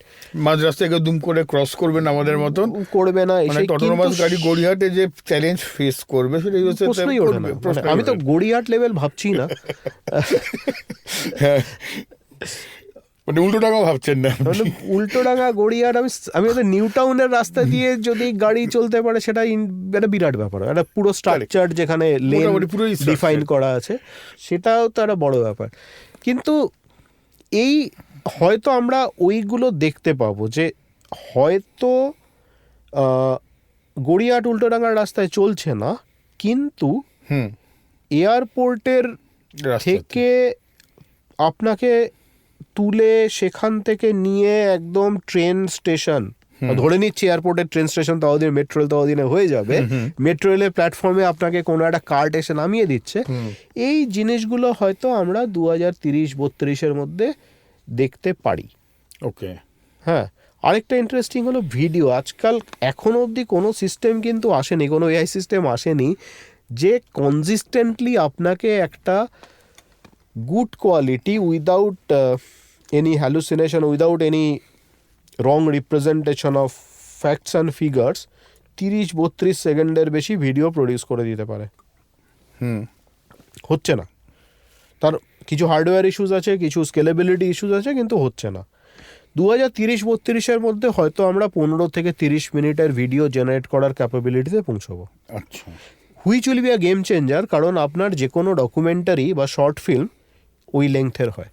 মাঝ রাস্তায় দুম করে ক্রস করবেন আমাদের মতন করবে না। অটোনোমাস গাড়ি গড়িয়াহাটে যে চ্যালেঞ্জ ফেস করবে সেটা প্রশ্নই ওঠে না। আমি তো গড়িয়াহাট লেভেল ভাবছি না, মানে উল্টোডাঙ্গা ভাবছেন না, উল্টোডাঙ্গা গড়িয়াহাট। আমি নিউ টাউনের রাস্তা দিয়ে যদি গাড়ি চলতে পারে, সেটা একটা বিরাট ব্যাপার। একটা পুরো স্ট্রাকচার যেখানে লেন ডিফাইন করা আছে, সেটাও তো একটা বড় ব্যাপার। কিন্তু এই হয়তো আমরা ওইগুলো দেখতে পাবো যে হয়তো গড়িয়াহাট উল্টোডাঙ্গার রাস্তায় চলছে না, কিন্তু এয়ারপোর্টের থেকে আপনাকে তুলে সেখান থেকে নিয়ে একদম ট্রেন স্টেশন, ধরে নিচ্ছি এয়ারপোর্টের ট্রেন স্টেশন ততদিন মেট্রো রেল ততদিনে হয়ে যাবে, মেট্রো রেলের প্ল্যাটফর্মে আপনাকে কোনো একটা কার্ট এসে নামিয়ে দিচ্ছে। এই জিনিসগুলো হয়তো আমরা 2030-32-এর মধ্যে দেখতে পারি। ওকে, হ্যাঁ। আরেকটা ইন্টারেস্টিং হলো ভিডিও। আজকাল এখনো অবধি কোনো সিস্টেম কিন্তু আসেনি, কোনো এআই সিস্টেম আসেনি যে কনসিস্টেন্টলি আপনাকে একটা good quality, without any hallucination, without any wrong representation of facts and figures 30-32 সেকেন্ডের বেশি ভিডিও প্রডিউস করে দিতে পারে। হচ্ছে না। তার কিছু হার্ডওয়্যার ইস্যুস আছে, কিছু স্কেলেবিলিটি ইস্যুস আছে, কিন্তু হচ্ছে না। 2030-32-এর মধ্যে হয়তো আমরা 15-30 মিনিটের ভিডিও জেনারেট করার ক্যাপাবিলিটিতে পৌঁছবো। আচ্ছা, which will be a game changer, কারণ আপনার যে কোনো ডকুমেন্টারি বা শর্ট ফিল্ম ওই লেংথের হয়,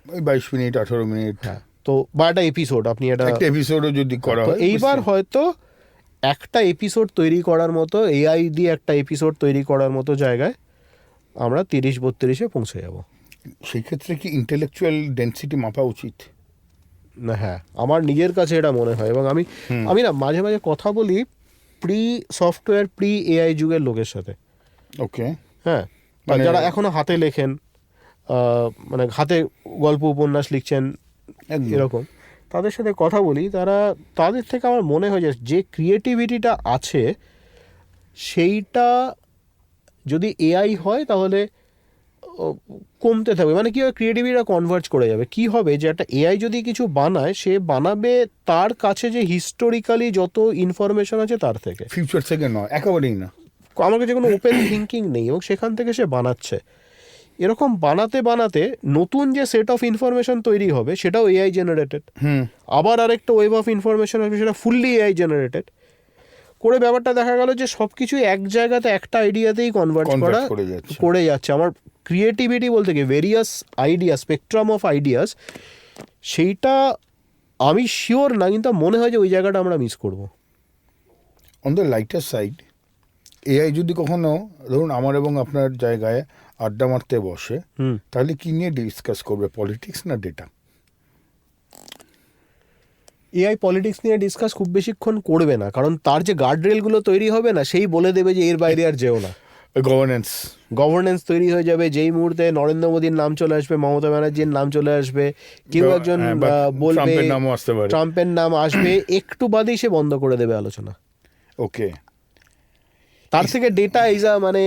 ওই 22 মিনিট 18 মিনিট। হ্যাঁ, তো বা একটা এপিসোড, আপনি একটা এপিসোডও যদি করা হয়, এইবার হয়তো একটা এপিসোড তৈরি করার মতো, এআই দিয়ে একটা এপিসোড তৈরি করার মতো জায়গায় আমরা 30-32-এ পৌঁছে যাব। সেই ক্ষেত্রে কি ইন্টেলেকচুয়াল ডেন্সিটি মাপা উচিত? না, হ্যাঁ, আমার নিজের কাছে এটা মনে হয়। এবং আমি না মাঝে মাঝে কথা বলি প্রি সফটওয়্যার, প্রি এআই যুগের লোকের সাথে। ওকে, হ্যাঁ, যারা এখনো হাতে লেখেন, মানে হাতে গল্প উপন্যাস লিখছেন এরকম, তাদের সাথে কথা বলি, তাদের থেকে আমার মনে হয় যে ক্রিয়েটিভিটিটা আছে, সেইটা যদি এআই হয় তাহলে কমতে থাকবে। মানে কি হবে, ক্রিয়েটিভিটিটা কনভার্জ করে যাবে। কি হবে যে একটা এআই যদি কিছু বানায়, সে বানাবে তার কাছে যে হিস্টোরিক্যালি যত ইনফরমেশন আছে তার থেকে, ফিউচার থেকে নয়, একেবারেই না। আমার কাছে কোনো ওপেন থিঙ্কিং নেই, এবং সেখান থেকে সে বানাচ্ছে। এরকম বানাতে বানাতে নতুন যে সেট অফ ইনফরমেশন তৈরি হবে সেটাও এআই জেনারেটেড, আবার আরেকটা ওয়েভ অফ ইনফরমেশন আসবে সেটা ফুললি এআই জেনারেটেড করে। ব্যাপারটা দেখা গেল যে সব কিছুই এক জায়গাতে একটা আইডিয়াতেই কনভার্ট করে যাচ্ছে। আমার ক্রিয়েটিভিটি বলতে কি, various idea, spectrum of ideas, সেইটা আমি শিওর না, কিন্তু মনে হয় যে ওই জায়গাটা আমরা মিস করবো। On the lighter side, AI যদি কখনো ধরুন আমার এবং আপনার জায়গায় আড্ডা মারতে বসে, তাহলে কি নিয়ে ডিসকাস করবে, পলিটিক্স না ডেটা? এআই পলিটিক্স নিয়ে ডিসকাস খুব বেশিক্ষণ করবে না, কারণ তার যে গার্ডরেলগুলো তৈরি হবে না, সেই বলে দেবে যে এর বাইরে আর যেও না। গভর্নেন্স তৈরি হয়ে যাবে। যেই মুহূর্তে নরেন্দ্র মোদীর নাম চলে আসবে, মমতা ব্যানার্জির নাম চলে আসবে, কেউ একজন বলবে ট্রাম্পের নাম আসবে, একটু বাদেই সে বন্ধ করে দেবে আলোচনা। ওকে, তার থেকে ডেটা ইজ মানে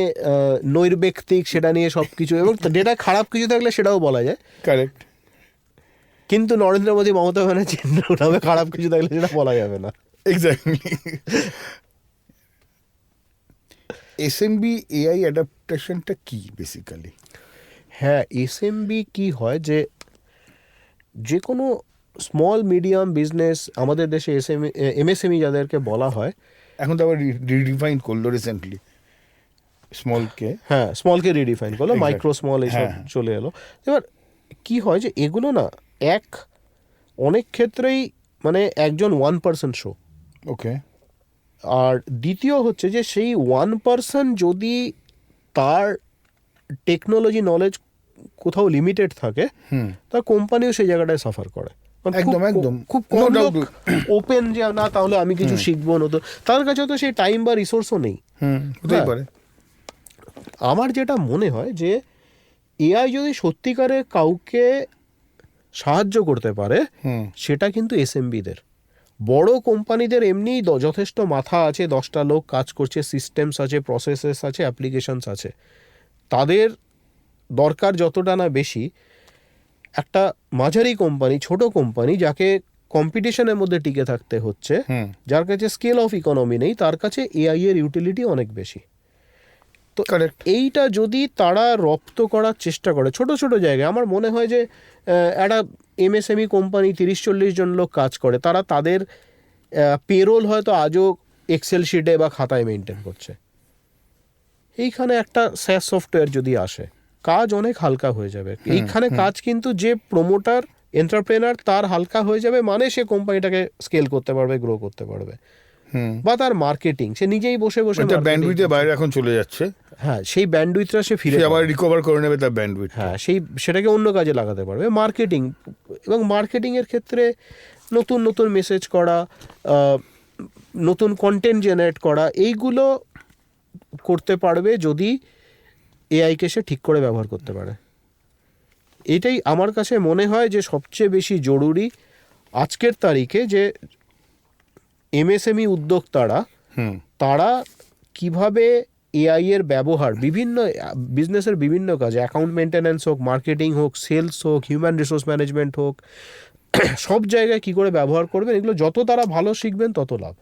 নৈর্ব্যক্তিক, সেটা নিয়ে সবকিছু, এবং ডেটা খারাপ কিছু থাকলে সেটাও বলা যায়। কারেক্ট। কিন্তু নরেন্দ্র মোদী, মমতা ব্যানার্জির নামে খারাপ কিছু থাকলে সেটা বলা যাবে না। এক্স্যাক্টলি। এসএমবি এআই অ্যাডাপ্টেশনটা কি বেসিক্যালি? হ্যাঁ, এসএমবি কি হয় যে কোনো স্মল মিডিয়াম বিজনেস, আমাদের দেশে এমএসএমই যাদেরকে বলা হয়, এখন তো আবার রিডিফাইন করলো রিসেন্টলি স্মলকে। হ্যাঁ, স্মলকে রিডিফাইন করলো, মাইক্রো স্মল এইসব চলে এলো। এবার কি হয় যে এগুলো না অনেক ক্ষেত্রেই মানে একজন 1% শো। ওকে। আর দ্বিতীয় হচ্ছে যে সেই 1% যদি তার টেকনোলজি নলেজ কোথাও লিমিটেড থাকে, তা কোম্পানিও সেই জায়গাটায় সাফার করে। খুব কম লোক ওপেন যে না তাহলে আমি কিছু শিখবো নতুন, তার কাছে তো সেই টাইম বা রিসোর্সও নেই। আমার যেটা মনে হয় যে এআই যদি সত্যিকারে কাউকে সাহায্য করতে পারে, সেটা কিন্তু এসএমবিদের। বড় কোম্পানিদের এমনি যথেষ্ট মাথা আছে, 10টা লোক কাজ করছে, সিস্টেমস আছে, প্রসেসেস আছে, অ্যাপ্লিকেশনস আছে, তাদের দরকার যতটা না বেশি একটা মাঝারি কোম্পানি, ছোট কোম্পানি, যাকে কম্পিটিশনের মধ্যে টিকে থাকতে হচ্ছে, যার কাছে স্কেল অফ ইকোনমি নেই, তার কাছে এআই এর ইউটিলিটি অনেক বেশি। তো এইটা যদি তারা রপ্ত করার চেষ্টা করে ছোট ছোট জায়গায়, আমার মনে হয় যে একটা এমএসএমই কোম্পানি 30-40 জন লোক কাজ করে, তাদের পেরোল হয়তো আজও এক্সেল শিটে বা খাতায় মেনটেন করছে। এইখানে একটা স্যাস সফটওয়্যার যদি আসে, কাজ অনেক হালকা হয়ে যাবে। এইখানে কাজ কিন্তু যে প্রমোটার, এন্টারপ্রেনার, তার হালকা হয়ে যাবে, মানে সে কোম্পানিটাকে স্কেল করতে পারবে, গ্রো করতে পারবে। বা তার মার্কেটিং, সে নিজেই বসে বসে ব্যান্ডউইথের বাইরে এখন চলে যাচ্ছে। হ্যাঁ, সেই ব্যান্ডউইথটা সে ফিরে আবার রিকভার করে নেবে তার ব্যান্ডউইথ। হ্যাঁ, সেটাকে অন্য কাজে লাগাতে পারবে। মার্কেটিং, এবং মার্কেটিংয়ের ক্ষেত্রে নতুন নতুন মেসেজ করা, নতুন কন্টেন্ট জেনারেট করা, এইগুলো করতে পারবে যদি এআইকে সে ঠিক করে ব্যবহার করতে পারে। এটাই আমার কাছে মনে হয় যে সবচেয়ে বেশি জরুরি আজকের তারিখে, যে এমএসএমই উদ্যোক্তারা তারা কিভাবে এআই এর ব্যবহার বিভিন্ন বিজনেসের বিভিন্ন কাজে, অ্যাকাউন্ট মেনটেন্যান্স হোক, মার্কেটিং হোক, সেলস হোক, হিউম্যান রিসোর্স ম্যানেজমেন্ট হোক, সব জায়গায় কি করে ব্যবহার করবেন, এগুলো যত তারা ভালো শিখবেন তত লাভ,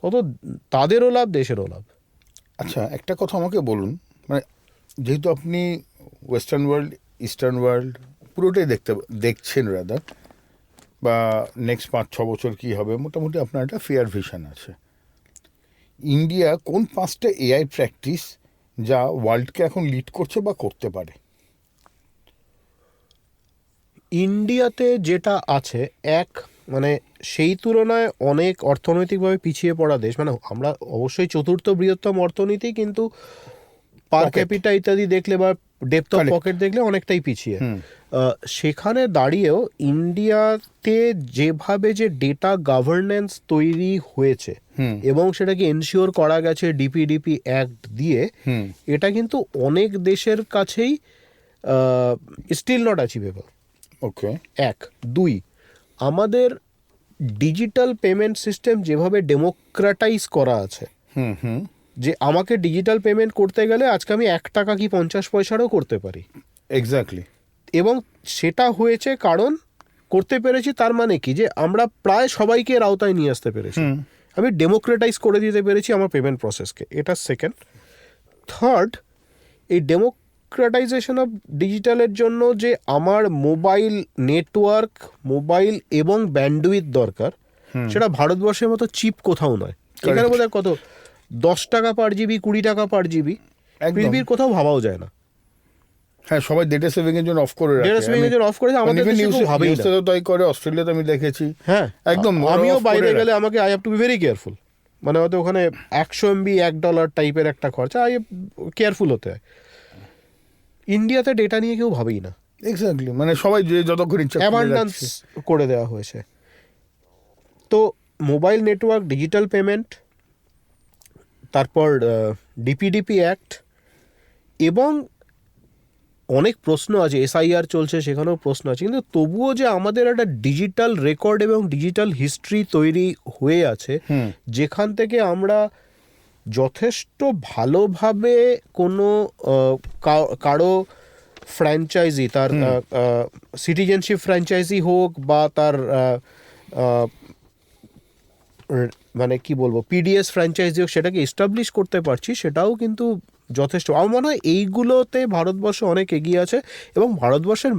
তত তাদেরও লাভ, দেশেরও লাভ। আচ্ছা, একটা কথা আমাকে বলুন, মানে যেহেতু আপনি ওয়েস্টার্ন ওয়ার্ল্ড, ইস্টার্ন ওয়ার্ল্ড পুরোটাই দেখছেন রাদার, বা নেক্সট 5-6 বছর কী হবে মোটামুটি আপনার একটা ফেয়ার ভিশন আছে। ইন্ডিয়া কোন 5টা এআই প্র্যাকটিস যা ওয়ার্ল্ডকে এখন লিড করছে বা করতে পারে? ইন্ডিয়াতে যেটা আছে, মানে সেই তুলনায় অনেক অর্থনৈতিকভাবে পিছিয়ে পড়া দেশ, মানে আমরা অবশ্যই 4র্থ বৃহত্তম অর্থনীতি, কিন্তু পার ক্যাপিটা ইত্যাদি দেখলে বা ডেপথ অফ পকেট দেখলে অনেকটাই পিছিয়ে। সেখানে দাঁড়িয়েও ইন্ডিয়াতে যেভাবে যে ডেটা গভর্নেন্স তৈরি হয়েছে এবং সেটাকে এনশিওর করা গেছে ডিপিডিপি অ্যাক্ট দিয়ে, এটা কিন্তু অনেক দেশের কাছেই স্টিল নট অ্যাচিভেবল। ওকে, 1, 2, আমাদের ডিজিটাল পেমেন্ট সিস্টেম যেভাবে ডেমোক্রেটাইজ করা আছে, যে আমাকে ডিজিটাল পেমেন্ট করতে গেলে আজকে আমি 1 টাকা কি 50 পয়সারও করতে পারি, এক্স্যাক্টলি। এবং সেটা হয়েছে কারণ করতে পেরেছি, তার মানে কি যে আমরা প্রায় সবাইকে এর আওতায় নিয়ে আসতে পেরেছি। আমি ডেমোক্রেটাইজ করে দিতে পেরেছি আমার পেমেন্ট প্রসেসকে, এটা সেকেন্ড। থার্ড, এই ডেমোক্রেটাইজেশন অফ ডিজিটালের জন্য যে আমার মোবাইল নেটওয়ার্ক, মোবাইল এবং ব্যান্ডউইথ দরকার, সেটা ভারতবর্ষের মতো চিপ কোথাও নয়। এখানে বোধহয় কত 10 টাকা পার জিবি, 20 টাকা পার জিবি, পৃথিবীর কোথাও ভাবাও যায় না। হ্যাঁ, সবাই ডেটা সেভিং এর জন্য অফ করে রাখে। ডেটা সেভিং এর জন্য অফ করে আমাদের দেশে কেউ ভাবেই না। তাই করে, অস্ট্রেলিয়াতে আমি দেখেছি। হ্যাঁ, একদম। আমিও বাইরে গেলে আমাকে I have to be very careful. মানে হয়তো ওখানে 100 MB $1 টাইপের একটা খরচা, আই কেয়ারফুল হতে হয়। ইন্ডিয়াতে ডেটা নিয়ে কেউ ভাবেই না। এক্স্যাক্টলি, মানে সবাই যে যতক্ষণ ইচ্ছা অ্যাবান্ডেন্স করে দেওয়া হয়েছে। তো মোবাইল নেটওয়ার্ক, ডিজিটাল পেমেন্ট, তারপর ডিপিডিপি অ্যাক্ট, এবং অনেক প্রশ্ন আছে, SIR চলছে, সেখানেও প্রশ্ন আছে, কিন্তু তবুও যে আমাদের একটা ডিজিটাল রেকর্ড এবং ডিজিটাল হিস্ট্রি তৈরি হয়ে আছে, যেখান থেকে আমরা যথেষ্ট ভালোভাবে কোনো কারো ফ্র্যাঞ্চাইজি, তার সিটিজেনশিপ ফ্র্যাঞ্চাইজি হোক বা তার মানে কি বলবো PDS ফ্র্যাঞ্চাইজি হোক, সেটাকে এস্টাবলিশ করতে পারছি, সেটাও কিন্তু যথেষ্ট। আমার মনে হয় এইগুলোতে ভারতবর্ষ অনেক এগিয়ে আছে। এবং ভারতবর্ষের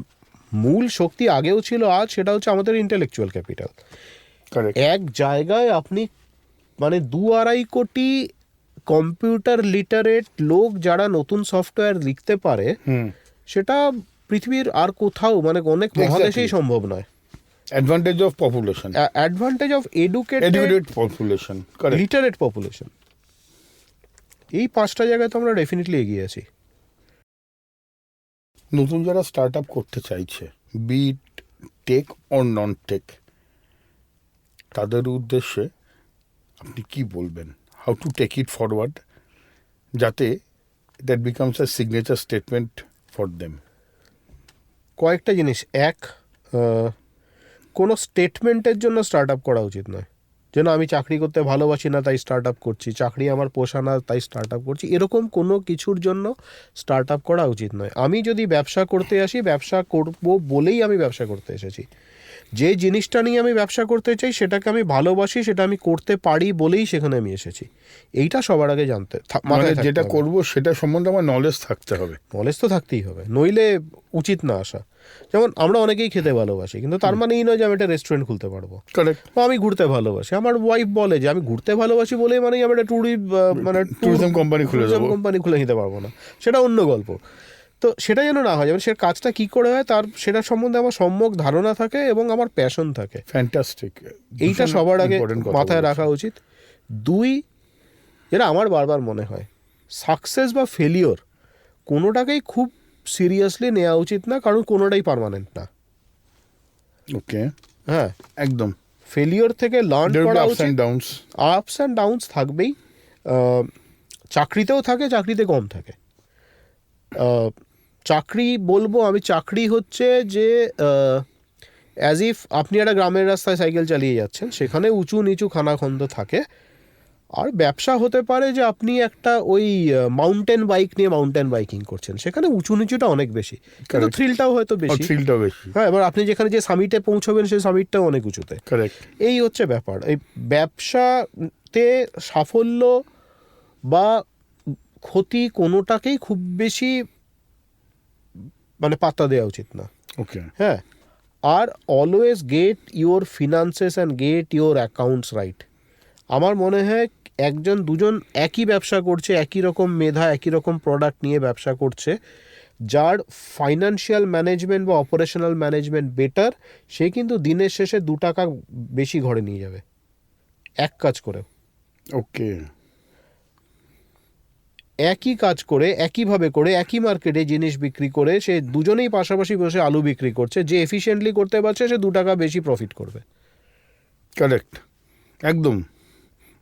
মূল শক্তি আগেও ছিল, আজ সেটা হচ্ছে আমাদের ইন্টেলেকচুয়াল ক্যাপিটাল। এক জায়গায় আপনি মানে 2-2.5 কোটি কম্পিউটার লিটারেট লোক যারা নতুন সফটওয়্যার লিখতে পারে, সেটা পৃথিবীর আর কোথাও, মানে অনেক মহাদেশেই সম্ভব নয়। Advantage of population, advantage of educated population, literate population, এই 5টা জায়গায় তো আমরা ডেফিনেটলি এগিয়ে আছি। নতুন যারা স্টার্ট আপ করতে চাইছে, be it tech or non tech, তাদের উদ্দেশ্যে আপনি কি বলবেন? How to take it forward, যাতে that becomes a signature statement for them? কয়েকটা জিনিস। এক, কোনো স্টেটমেন্টের জন্য স্টার্ট আপ করা উচিত নয়। যেন আমি চাকরি করতে ভালোবাসি না তাই স্টার্ট আপ করছি, চাকরি আমার পোষা না তাই স্টার্ট আপ করছি, এরকম কোনো কিছুর জন্য স্টার্ট আপ করা উচিত নয়। আমি যদি ব্যবসা করতে আসি, ব্যবসা করব বলেই আমি ব্যবসা করতে এসেছি। যে জিনিসটা নিয়ে আমি ব্যবসা করতে চাই, সেটাকে আমি ভালোবাসি, সেটা আমি করতে পারি বলেই সেখানে আমি এসেছি। এইটা সবার আগে জানতে, মানে যেটা করব সেটা সম্বন্ধে আমার নলেজ থাকতে হবে। নলেজ তো থাকতেই হবে, নইলে উচিত না আসা। যেমন আমরা অনেকেই খেতে ভালোবাসি, কিন্তু তার মানে এই নয় যে আমি একটা রেস্টুরেন্ট খুলতে পারবো। বা আমি ঘুরতে ভালোবাসি, আমার ওয়াইফ বলে যে আমি ঘুরতে ভালোবাসি বলেই মানে আমি একটা ট্যুরিজম কোম্পানি খুলে নিতে পারবো না, সেটা অন্য গল্প। তো সেটা যেন না হয়, যেমন সে কাজটা কী করে হয় তার সেটা সম্বন্ধে আমার সম্যক ধারণা থাকে এবং আমার প্যাশন থাকে। ফ্যান্টাস্টিক, এইটা সবার আগে মাথায় রাখা উচিত। 2, যেটা আমার বারবার মনে হয়, সাকসেস বা ফেলিওর কোনোটাকেই খুব সিরিয়াসলি নেওয়া উচিত না, কারণ কোনোটাই পার্মানেন্ট না। ওকে, হ্যাঁ, একদম। ফেলিওর থেকে লার্ন করা উচিত। আপস অ্যান্ড ডাউনস থাকবেই, চাকরিতেও থাকে, চাকরিতে কম থাকে। চাকরি বলবো আমি, চাকরি হচ্ছে যে অ্যাজ ইফ আপনি একটা গ্রামের রাস্তায় সাইকেল চালিয়ে যাচ্ছেন, সেখানে উঁচু নিচু খানাখন্দ থাকে। আর ব্যবসা হতে পারে যে আপনি একটা ওই মাউন্টেন বাইক নিয়ে মাউন্টেন বাইকিং করছেন, সেখানে উঁচু নিচুটা অনেক বেশি, কিন্তু থ্রিলটাও হয়তো বেশি। হ্যাঁ, এবার আপনি যেখানে যে সামিটে পৌঁছবেন সেই সামিটটাও অনেক উঁচুতে। এই হচ্ছে ব্যাপার। এই ব্যবসাতে সাফল্য বা ক্ষতি কোনোটাকেই খুব বেশি মানে পাত্তা দেওয়া উচিত না। ওকে, হ্যাঁ। আর always get your finances and get your accounts right. আমার মনে হয় একজন দুজন একই ব্যবসা করছে, একই রকম মেধা, একই রকম প্রোডাক্ট নিয়ে ব্যবসা করছে, যার ফাইন্যান্সিয়াল ম্যানেজমেন্ট বা অপারেশনাল ম্যানেজমেন্ট বেটার, সে কিন্তু দিনের শেষে 2 টাকা বেশি ঘরে নিয়ে যাবে এক কাজ করে। ওকে, একই কাজ করে, একইভাবে করে, একই মার্কেটে জিনিস বিক্রি করে, সে দুজনেই পাশাপাশি বসে আলু বিক্রি করছে, যে এফিশিয়েন্টলি করতে পারছে সে 2 টাকা বেশি প্রফিট করবে। কারেক্ট, একদম,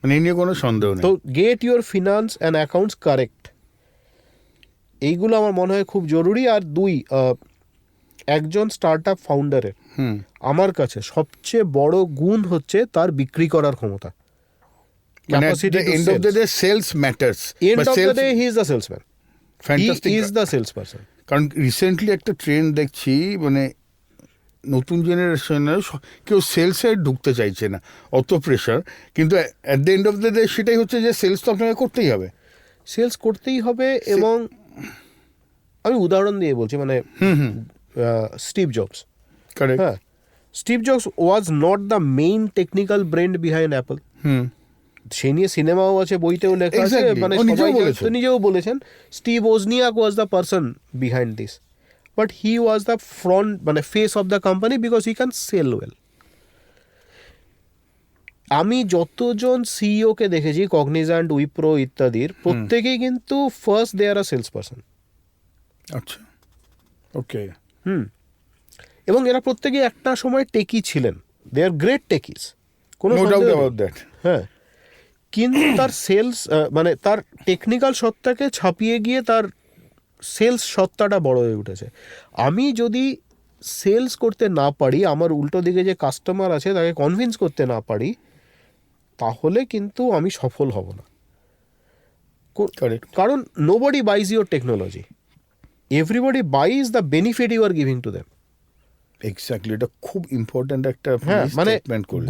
মানে এই নিয়ে কোনো সন্দেহ নেই। তো get your finance and accounts correct, এইগুলো আমার মনে হয় খুব জরুরি। আর 2, একজন স্টার্ট আপ ফাউন্ডারের আমার কাছে সবচেয়ে বড় গুণ হচ্ছে তার বিক্রি করার ক্ষমতা। End of the day, sales matters. End of the day, he is the salesman. Fantastic. He is the salesperson. কারণ রিসেন্টলি একটা ট্রেন্ড দেখছি, মানে নতুন জেনারেশনের কেউ সেলসে ঢুকতে চাইছে না, অত প্রেশার, কিন্তু at the end of the day সেটাই হচ্ছে যে সেলস তো আপনাকে করতেই হবে। সেলস করতেই হবে। এবং আমি উদাহরণ দিয়ে বলছি, মানে স্টিভ জবস, কারেক্ট। হ্যাঁ, Steve jobs was not the main technical brain behind Apple. সেই নিয়ে সিনেমাও আছে, বইতেও লেখা আছে, Exactly. মানে ও নিজেও সবাই বলেছেন। নিজেও বলেছেন Steve Wozniak was the person behind this, but he was the front, মানে face of the company, because he can sell well. আমি যতজন সিইও কে দেখেছি, কগনিজেন্ট, উইপ্রো ইত্যাদির, প্রত্যেকেই কিন্তু first they are a sales person. আচ্ছা, ওকে। এবং এরা প্রত্যেকেই একটা সময় টেকি ছিলেন, দে আর গ্রেট টেকিস, কোনো নো ডাউট সন্দেহ নেই। About that. হ্যাঁ, কিন্তু তার সেলস, মানে তার টেকনিক্যাল সত্তাকে ছাপিয়ে গিয়ে তার সেলস সত্তাটা বড় হয়ে উঠেছে। আমি যদি সেলস করতে না পারি, আমার উল্টো দিকে যে কাস্টমার আছে তাকে কনভিন্স করতে না পারি, তাহলে কিন্তু আমি সফল হব না। কারেক্ট। কারণ nobody buys your technology, everybody buys the benefit you are giving to them. Exactly, এটা খুব ইম্পর্ট্যান্ট একটা হ্যাঁ, মানে স্টেটমেন্ট করলেন।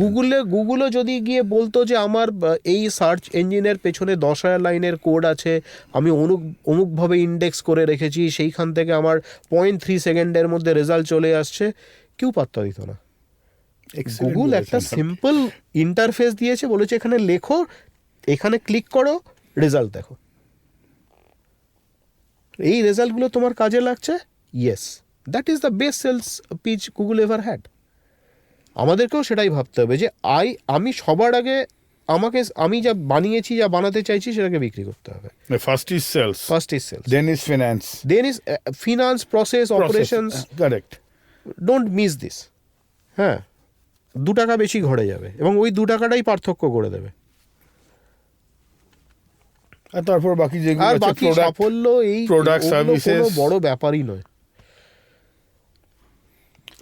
গুগলও যদি গিয়ে বলতো যে আমার এই সার্চ ইঞ্জিনের পেছনে 10,000 লাইনের কোড আছে, আমি অমুকভাবে ইন্ডেক্স করে রেখেছি, সেইখান থেকে আমার 0.3 সেকেন্ডের মধ্যে রেজাল্ট চলে আসছে, কেউ পাত্তা দিত না। গুগল একটা সিম্পল ইন্টারফেস দিয়েছে, বলেছে এখানে লেখো, এখানে ক্লিক করো, রেজাল্ট দেখো, এই রেজাল্টগুলো তোমার কাজে লাগছে, yes, that is the best sales pitch Google ever had. আমাদেরকেও সেটাই ভাবতে হবে যে আমি সবার আগে আমি যা বানিয়েছি, যা বানাতে চাইছি, সেটাকে বিক্রি করতে হবে। First is sales, first is sales, then is finance, then is finance, process, operations. Correct. Don't miss this. হ্যাঁ, 2 টাকা বেশি ঘরে যাবে এবং ওই 2 টাকাটাই পার্থক্য করে দেবে। আর তারপর বাকি যেগুলো আর আছে, বাকি সাফল্য, এই প্রোডাক্ট, সার্ভিসেস, কোনো বড় ব্যাপারই নয়।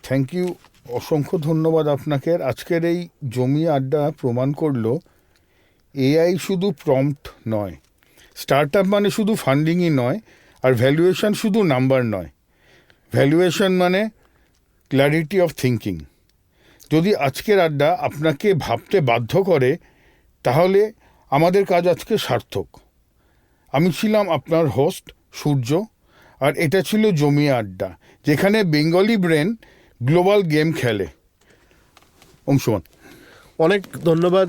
থ্যাংক ইউ, অসংখ্য ধন্যবাদ আপনাকে। আজকের এই জমি আড্ডা প্রমাণ করলো এআই শুধু প্রম্পট নয়, স্টার্ট আপ মানে শুধু ফান্ডিংই নয়, আর ভ্যালুয়েশন শুধু নাম্বার নয়, ভ্যালুয়েশন মানে ক্ল্যারিটি অফ থিঙ্কিং। যদি আজকের আড্ডা আপনাকে ভাবতে বাধ্য করে, তাহলে আমাদের কাজ আজকে সার্থক। আমি ছিলাম আপনার হোস্ট সূর্য, আর এটা ছিল জমি আড্ডা, যেখানে বেঙ্গলি ব্রেন গ্লোবাল গেম খেলে। অংশুমান, অনেক ধন্যবাদ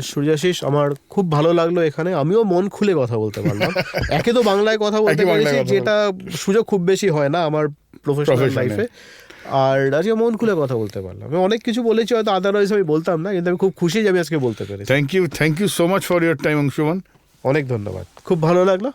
সূর্যাশিস, আমার খুব ভালো লাগলো এখানে। আমিও মন খুলে কথা বলতে পারলাম। একে তো বাংলায় কথা বলতে পেরেছি, যেটা সুযোগ খুব বেশি হয় না আমার প্রফেশনাল লাইফে, আর আজকে মন খুলে কথা বলতে পারলাম। আমি অনেক কিছু বলেছি, হয়তো আদারওয়াইজ আমি বলতাম না, কিন্তু আমি খুব খুশি যে আমি আজকে বলতে পেরেছি। Thank you so much for your time Anshuman. অনেক ধন্যবাদ, খুব ভালো লাগলো।